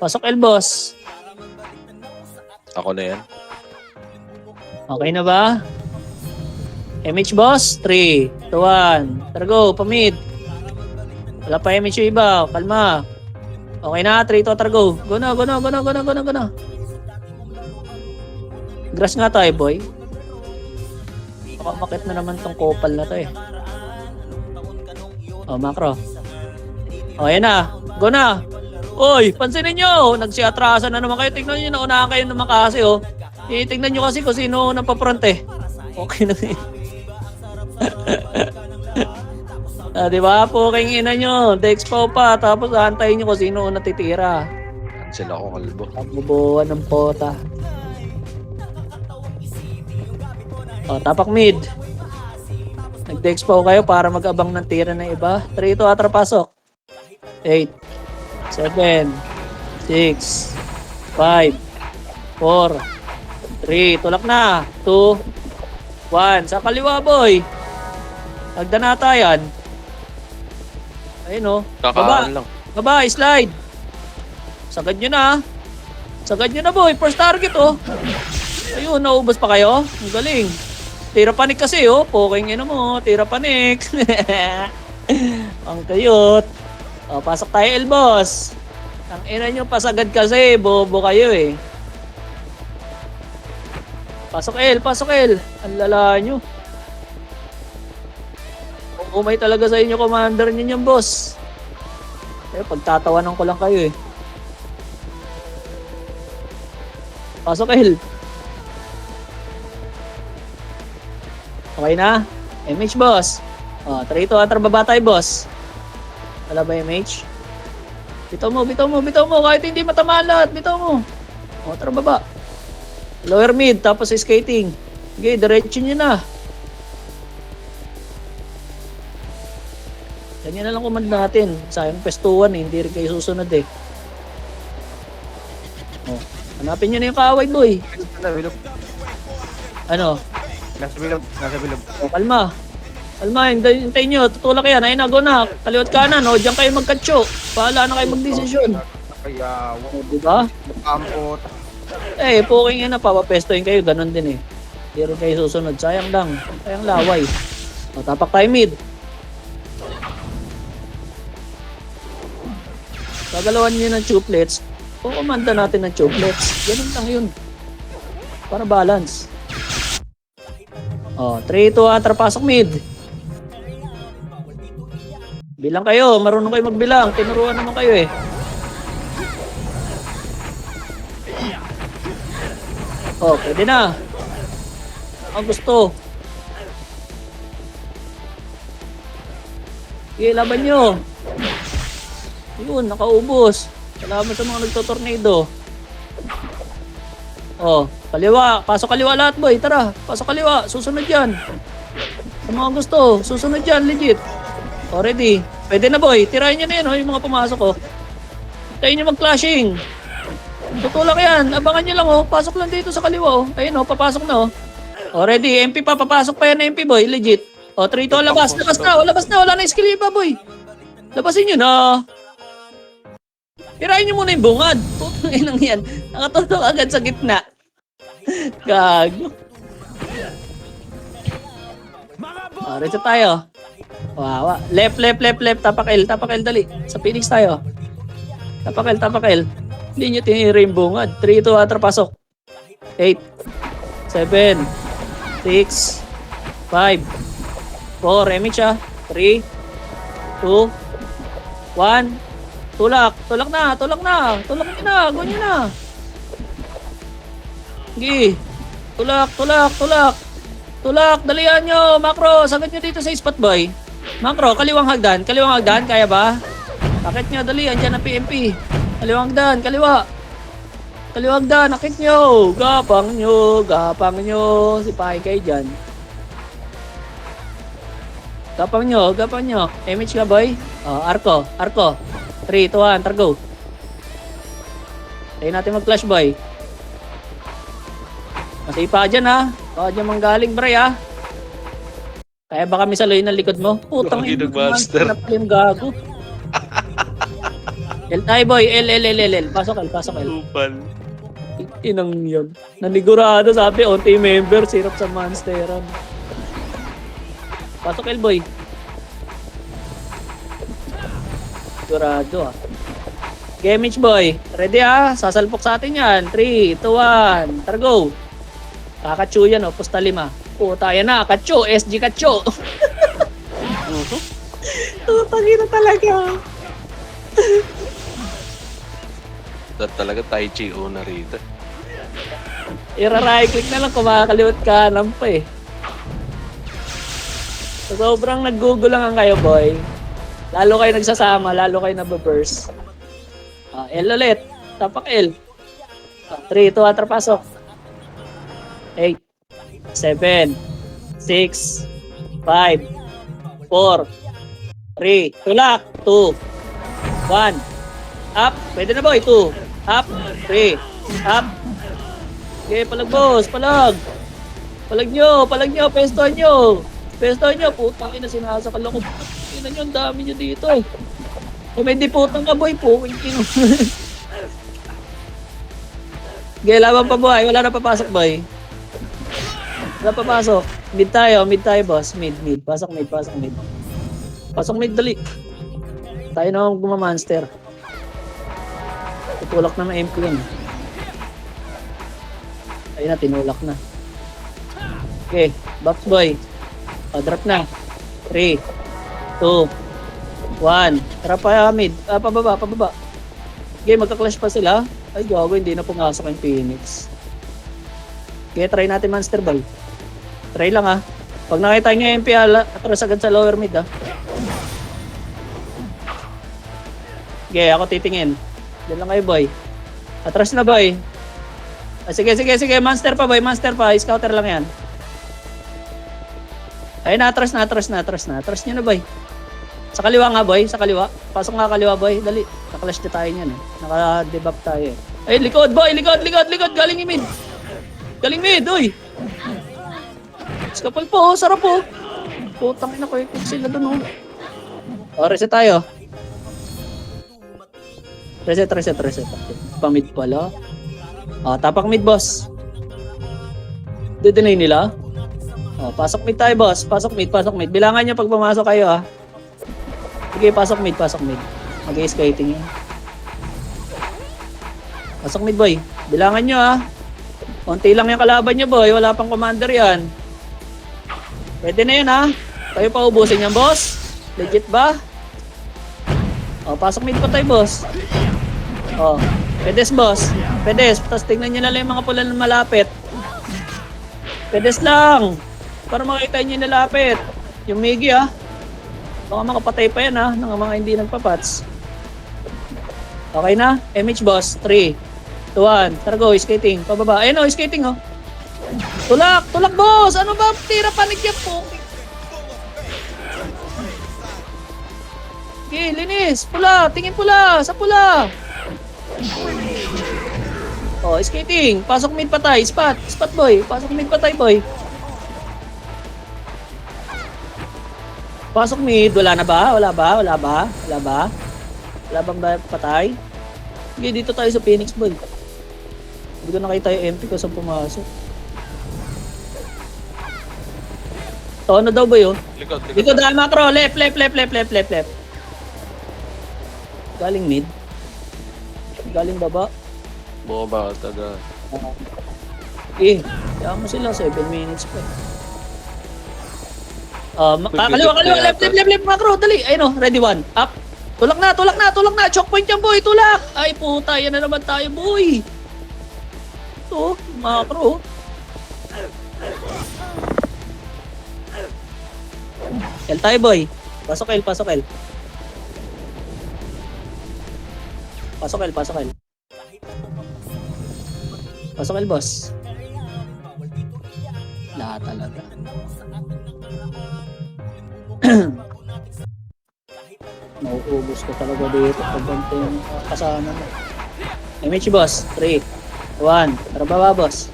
Pasok L, boss. Ako na yan. Okay na ba? MH, boss. 3, 2, 1. Tara, go. Pamid. Wala pa MH yung iba. Kalma. Okay na. 3, 2, tara, go. Go na. Grass nga tayo, boy. Makamakit na naman tong kopal na to eh. Oh, macro. Oh, ayan na. Go na. Oy, pansinin nyo. Nagsiatrasan na naman kayo. Tingnan nyo, naunahan kayo naman kasi, oh. Tingnan nyo kasi kung sino napapront eh. Okay na yun. Diba? Puking ina nyo. Dexpo pa. Tapos aantayin nyo kung sino natitira. Cancel ako, kalbo. Pagbubuhan ng pota. Oh, tapak mid. Nag-dexpo kayo para mag-abang ng tira ng iba. 3 to atrapasok. 8, 7, 6, 5, 4, 3, tulak na. 2, 1. Sa kaliwa, boy. Nagdanata yan. Ayun, oh. Kakaan lang. Baba, slide. Sagad nyo na. Boy. First target, oh. Ayun, naubos pa kayo. Ang galing. Tira panik kasi, oh. Puking ina mo. Tira panik. Ang kayot. Oh, pasok tayo, L, boss. Ang ina nyo, pasagad kasi. Bobo kayo, eh. Pasok L, pasok L. Ang lala nyo. Umay talaga sa inyo, commander ninyo, boss. Eh, pagtatawanan ko lang kayo eh. Pasok L. Okay na? MH, boss. Oh, 3-2, atras baba tayo, boss. Wala ba MH? Bitaw mo, bitaw mo, bitaw mo. Kahit hindi matamaan lahat, bitaw mo. Oh, atras baba. Lower mid, tapos skating. Okay, diretso nyo na. Ganyan na lang command natin. Sayang pestuan eh, hindi rin kayo susunod eh. Oh, hanapin nyo na yung kaaway, boy. Nasa bilog. Ano? Nasa bilog. Nasa bilog. Oh, kalma. Kalma, hintayin nyo. Tutulak yan. Ayun na, go na. Kaliwat kanan, oh. Diyan kayo magkatso. Bahala na kayo magdesisyon. Kaya, Oh, diba? kampot. Eh, poking yun na, papapestohin kayo. Ganon din eh. Hindi rin kayo susunod. Sayang lang. Sayang laway. O, tapak tayo mid. Gagalawan nyo ng chuplets. O, kumanda natin ng chuplets. Ganun lang yun. Para balance. O, 3-2, atras pasok mid. Bilang kayo. Marunong kayo magbilang. Tinuruan naman kayo eh. Oh, pwede na. Ang gusto. Sige, laban nyo. Yun, nakaubos. Salamat sa mga nagtotornado. Oh, kaliwa. Pasok kaliwa lahat, boy. Tara, pasok kaliwa. Susunod yan. Sa mga gusto, susunod yan, legit. Already. Pwede na, boy. Tirahin nyo na yan, oh, yung mga pumasok, oh. Tayo nyo mag-clashing. Tutulak yan. Abangan nyo lang, oh. Pasok lang dito sa kaliwa, oh. Ayun, oh. Papasok na, oh. Already. MP pa. Papasok pa yan na MP, boy. Legit. Oh, 3-2. Labas. Labas na. Oh, labas na. Wala na skill pa, boy. Labasin nyo na. Tirahin nyo muna yung bungad. Putang inang yan. Nakatutok agad sa gitna. Gago. Oh, reset tayo. Wow. Left. Tapak L. Dali. Sa Phoenix tayo. Tapak L. Hindi nyo tinira yung bungad. 3-2, atras pasok. 8, 7, 6, 5, 4, MH ah. 3, 2, 1. Tulak na. Go nyo na. Sige. Tulak, dalihan nyo. Macro, sagad nyo dito sa spot, boy. Macro, kaliwang hagdan. Kaya ba? Akit nyo, dali. Andyan na PMP. Kaliwang hagdan, kaliwang hagdan. Akit nyo. Gapang nyo. Sipahin kayo dyan. Gapang nyo. MH ka, boy. Oh, Arco. 3, 2, 1, targo. Tayo natin mag-flash, boy. Masipa dyan, ha. Baka dyan manggaling, bray, ha. Kaya ba kami saluhin ng likod mo? Putang Lagi nag-master. Yung gago. L tayo, boy. L. Pasok L. Upal. Inang yun. Nanigurado, sabi, onti member, sirap sa monsteran. Pasok L, boy. Sigurado ah. Gamage boy. Ready ah. Sasalpok sa atin yan. 3, 2, 1. Tara go. Kakatsu yan oh. Pusta 5. Puta yan na. Katsu. SG Katsu. Tutagi na talaga. Talaga Tai Chi una rito. I-right click na lang. Kumakaliwat ka. Pa eh. So, sobrang nag-google lang ang kayo boy. Lalo kayo nagsasama, lalo kayo nababurst. L ulit. Tapak L. 3, 2, atras pasok. 8, 7, 6, 5, 4, 3, tulak. 2, 1. Up. Pwede na boy. 2. Up. 3. Up. Okay, palag boss. Palag nyo. Pestohan nyo. Putang ina, sinasakal ako. Ina nyo, ang dami nyo dito eh. Kung may diputang ka boy, puking ino. Okay, laban pa boy. Wala na papasok boy. Wala papasok. Mid tayo boss. Mid. Pasok mid. Pasok mid, dali. Tayo na akong gumamonster. Tutulak na ng MP yun. Ayun na, tinulak na. Okay, box boy. Drop na. 3, 2, 1. Tara pa mid. Pababa, pababa. Okay, magka-clash pa sila. Ay, gago, hindi na pumasok yung Phoenix. Okay, try natin Monster Ball. Try lang Pag nakita nyo yung MP, atras agad sa lower mid Okay, ako titingin. Diyan lang kayo, boy. Atras na, boy. Sige. Monster pa, boy. Monster pa. Scouter lang yan. Ayun, atras na. Atras nyo na, boy. Sa kaliwa nga, boy. Sa kaliwa. Pasok nga kaliwa, boy. Dali. Nakalash na tayo niyan, Naka-debuff tayo, Ay, likod, boy. Likod. Galing mid. Galing mid, uy. Skapal po, sarap po. Putang ina ko, ikot sila dun, reset tayo. Reset. Pamid pala. Tapak mid, boss. Didinay nila. Pasok mid tayo, boss. Pasok mid. Bilangan nyo pag pumasok kayo, Sige, pasok mid. Mag-skating yun. Pasok mid, boy. Bilangan nyo, Konti lang yung kalaban nyo, boy. Wala pang commander yan. Pwede na yun, Kayo pa ubusin yan, boss. Legit ba? Pasok mid pa tayo, boss. Pedes, boss. Pedes. Tapos tingnan nyo na lang yung mga pula na malapit. Pedes lang. Para makita nyo yung nalapit. Yung Migi, Baka makapatay pa yan, ng mga hindi nagpapats. Okay na? MH, boss. 3, 2, 1. Tara, go. Skating. Pababa. Ayun, skating, Tulak, boss. Ano ba? Tira panik yan po. Okay, linis. Pula. Tingin pula. Sa pula. Skating. Pasok mid patay. Spot, boy. Pasok mid patay, boy. Pasok mid. Wala na ba? Wala bang patay? Sige, dito tayo sa Phoenix, boy. Hindi ko nakita yung MP ko sa pumasok. Ano daw ba yun? Likod macro. Left. Galing mid. Galing baba. Bumaba, taga. Kaya mo sila, 7 minutes pa. Kaliwa, left, macro, dali. Ayun ready 1, up. Tulak na. Choke point yan, boy, tulak. Ay, puta, yan na naman tayo, boy. Ito, macro. L tayo, boy. Pasok L. Pasok L, boss. Lahat talaga. Nauubos ko talaga dito pag ganito yung kasama mo. MH, boss. 3, 1. Tara baba, boss.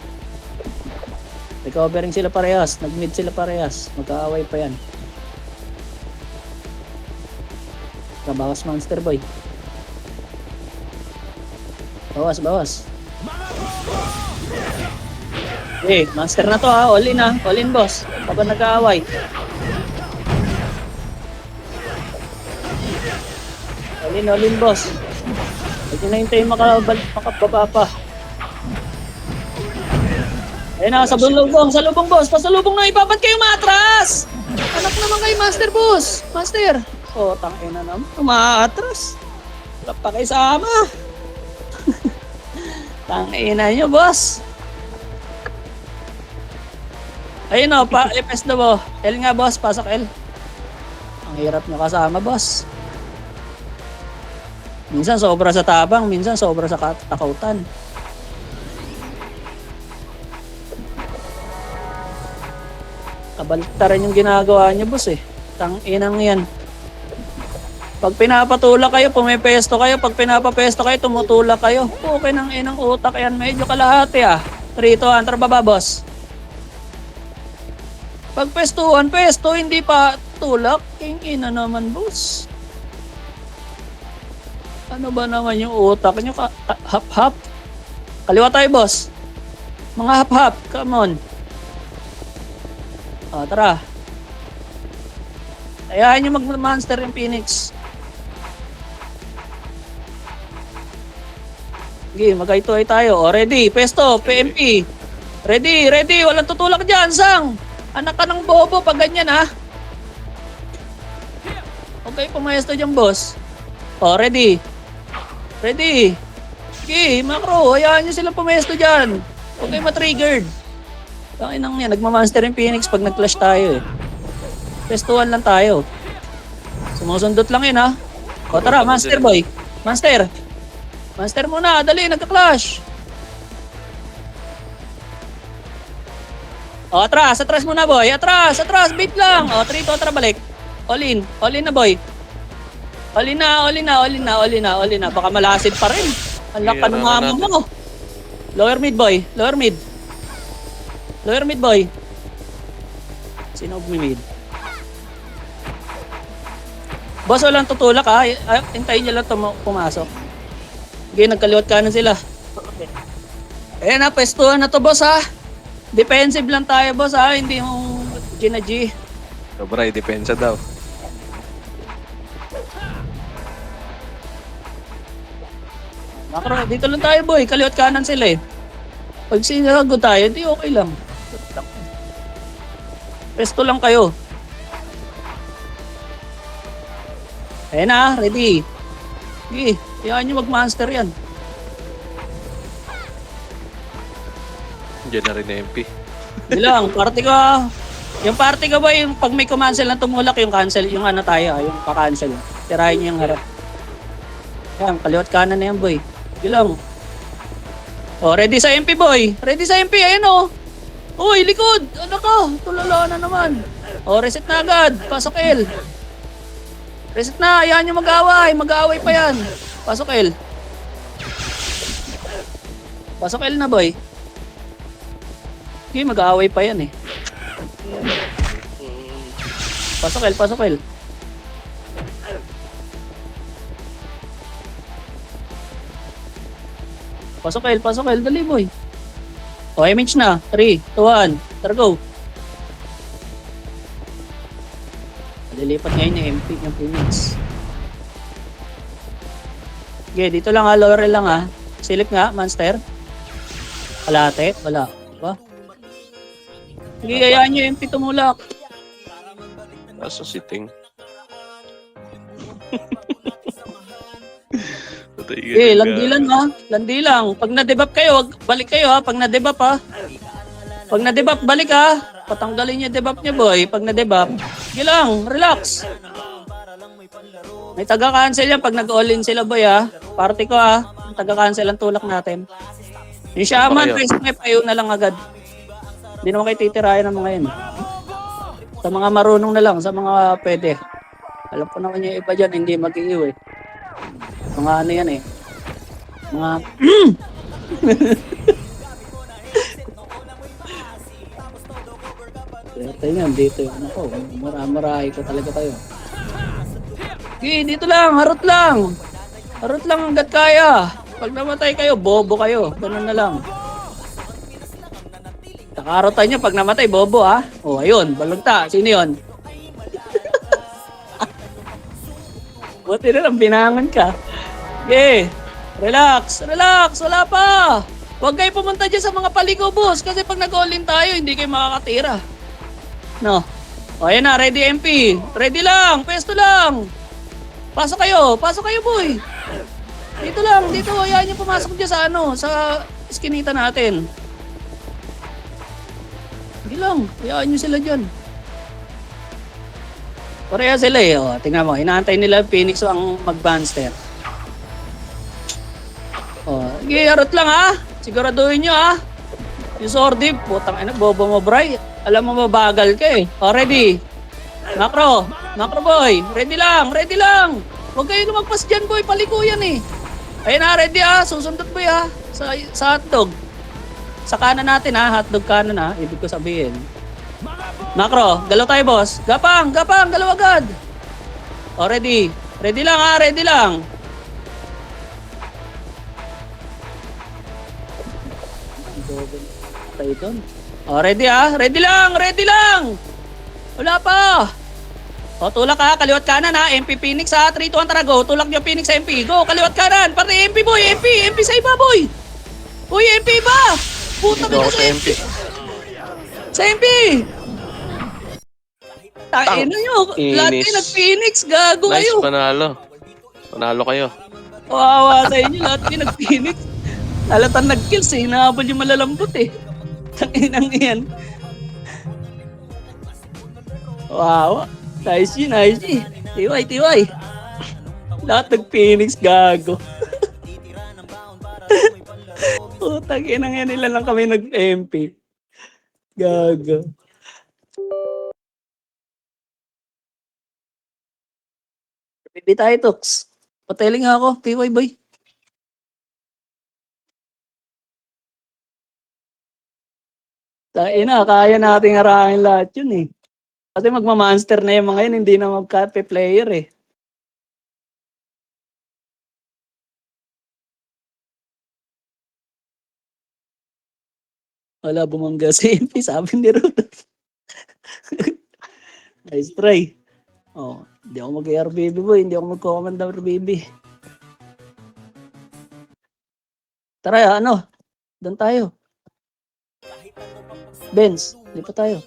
Recovering sila parehas. Nag-mid sila parehas. Magkaaway pa yan. Bawas monster, boy. Bawas. Okay, monster na to all in all in, boss. Kapag nag-aaway. All in, boss. Huwag na hintayin makababa pa. Ayun sa lubong, boss. Pasalubong na, ipapat kayo matras. Anak naman kayo, master, boss. Master. Tangin na naman. Umaatras. Wala pa kayo sama. Tangina nyo, boss. Ayun ipes na mo. L nga, boss. Pasok L. Ang hirap nyo kasama, boss. Minsan sobra sa tabang, minsan sobra sa takautan. Kabaliktaran yung ginagawa nyo, boss, Tanginang yan. Pag pinapatulak kayo, pumipesto kayo. Pag pinapapesto kayo, tumutulak kayo. Okay nang inang utak yan. Medyo kalahati 3, 2, 1. Tara baba, boss. Pag pesto, hindi pa tulak. Ina naman, boss. Ano ba naman yung utak nyo? Hap-hap. Kaliwa tayo, boss. Mga hap-hap. Come on. Tara. Ayahin nyo mag-monster yung Phoenix. Sige, mag-ito tayo. Ready, pesto, PMP. Ready. Walang tutulak dyan, Sang. Anak ka ng bobo pag ganyan ha. Okay, pumayesto dyan, boss. Oh, ready. Ready. Okay, macro. Hayaan nyo silang pumayesto dyan. Huwag kayo matriggered. Tangin nang yan. Nagmamonster yung Phoenix pag nag-clash tayo eh. Pestuhan lang tayo. Sumusundot lang yun ha. O tara, Monster Boy. Monster. Monster muna. Dali, nagka-clash. O, atras. Atras muna, boy. Atras. Atras. Beat lang. O, 3-2. Tara, balik. All in. All in na, boy. All in na. All in na. All in na. All in na. All in na. Baka malasid pa rin. Ang laka ng amo mo. Lower mid, boy. Lower mid. Lower mid, boy. Sino mid? Boss, walang tutulak ha. Hintayin nyo lang pumasok. Okay, nagkaliwat kanan sila. Ayan na, pestuhan na to, boss ha. Defensive lang tayo, boss ha. Hindi yung G na G. Sobra, i-depensa daw. Macro, dito lang tayo, boy. Kaliwat kanan sila eh. Pag sinago tayo, di okay lang. Pesto lang kayo. Ayan na, ready. Sige, kayaan nyo mag-monster yan. Diyan na rin na MP. Hindi lang, party ka. Yung party ka ba, yung pag may kumancel na tumulak, yung cancel, yung ano tayo, yung pa-cancel. Tirahin nyo yung harap. Yan, kaliwat kanan na yan, boy. Hindi lang. Oh, ready sa MP, boy. Ready sa MP, ayun oh. Uy, likod. Ano ka? Tulala na naman. Oh, reset na agad. Pasok L. Reset na, ayan yung mag-away. Mag-away pa yan. Pasok L. Pasok L na, boy. Okay, mag-away pa yan eh. Pasok L, pasok L. Pasok L, pasok L. Dali, boy. O, image na. 3, 2, 1. Tara, go. Lilipat ngayon yung MP, yung Phoenix. Okay, dito lang ha. Lower lang ha. Silip nga, monster. Kalate. Wala. Diba? Sige, hayaan nyo yung MP tumulak. Kaso sitting. Eh, landi lang ha. Landi lang. Pag na-debuff kayo, balik kayo ha. Pag na-debuff ha. Pag na-debuff, balik ha. Patanggalin niya debuff niya, boy. Pag na-debuff, sige lang, relax. May taga-cancel yan pag nag-all-in sila, boy ha. Party ko ha. Taga-cancel ang tulak natin. Yung shaman, pwes may payo na lang agad. Hindi naman kayo titirayan ng mga yun. Sa mga marunong na lang, sa mga pwede. Alam ko naman yung iba dyan, hindi mag-iiw eh. Mga ano yan eh. Mga... Tayo nga, dito yung ano ko. Marahay ko talaga tayo. Okay, dito lang. Harot lang. Harot lang hanggat kaya. Pag namatay kayo, bobo kayo. Ganun na lang. Nakarotan nyo pag namatay, bobo ha. O, ayun. Balagta. Sino yun? Buti na lang, binangon ka. Okay. Relax. Relax. Wala pa. Huwag kayo pumunta dyan sa mga paligo, boss. Kasi pag nag-all-in tayo, hindi kayo makakatira. No. O, ayan na. Ready, MP. Ready lang. Pesto lang. Pasok kayo. Pasok kayo, boy. Dito lang. Dito. Ayan yung pumasok dyan sa ano. Sa iskinita natin. Hindi lang. Ayan nyo sila dyan. Pareha sila eh. O, tingnan mo. Inaantay nila Phoenix ang mag-banster. O, harot lang ha. Siguraduhin nyo ha. Yung Sordi, putang ina, bobo mo, Bray. Alam mo, mabagal ka eh. O, ready. Macro. Macro boy. Ready lang. Ready lang. Huwag kayo lumagpas dyan, boy. Paliko yan eh. Ayun na, ready ha. Susundot boy ha. Sa hotdog. Sa kanan natin ha. Hotdog kanan ha. Ibig ko sabihin. Macro. Galaw tayo, boss. Gapang. Gapang. Galaw agad. O, ready. Ready lang ha. Ready lang. Tayo doon. O, ready ha? Ready lang! Ready lang! Wala pa! O, tulak ha? Kaliwat kanan ha? MP Phoenix ha? 3, 2, 1, tara go! Tulak nyo Phoenix sa MP. Go! Kaliwat kanan! Pati MP boy! MP! MP sa iba boy! Uy! MP ba? Puta ka na sa MP! Sa MP! Tain na nyo. Lahat kayo Inis. nag-Phoenix. Gago Nice, kayo. panalo. Panalo kayo. Kawawa sa inyo. Lahat kayo nag-Phoenix. Halatan nag-kills eh. Hinahabol yung malalambot eh. Tanginang yan. Wow. Nice yun, nice yun. Tiway, tiway. Lahat nag-Phoenix, gago. Putang inang yan, nila lang kami nag-MP. Gago. Bibi tayo, Tox. Pateling ako, TY boy. Ina, kaya nating harangin lahat yun eh. Kasi magmamonster na yung mga yun, hindi na magka-player eh. Wala bumangga sa MP, sabi ni Ruth. Nice try. Oh, hindi ako mag-RBB boy, hindi ako mag-command RBB. Tara, ano? Doon tayo. Benz, di pa tayo.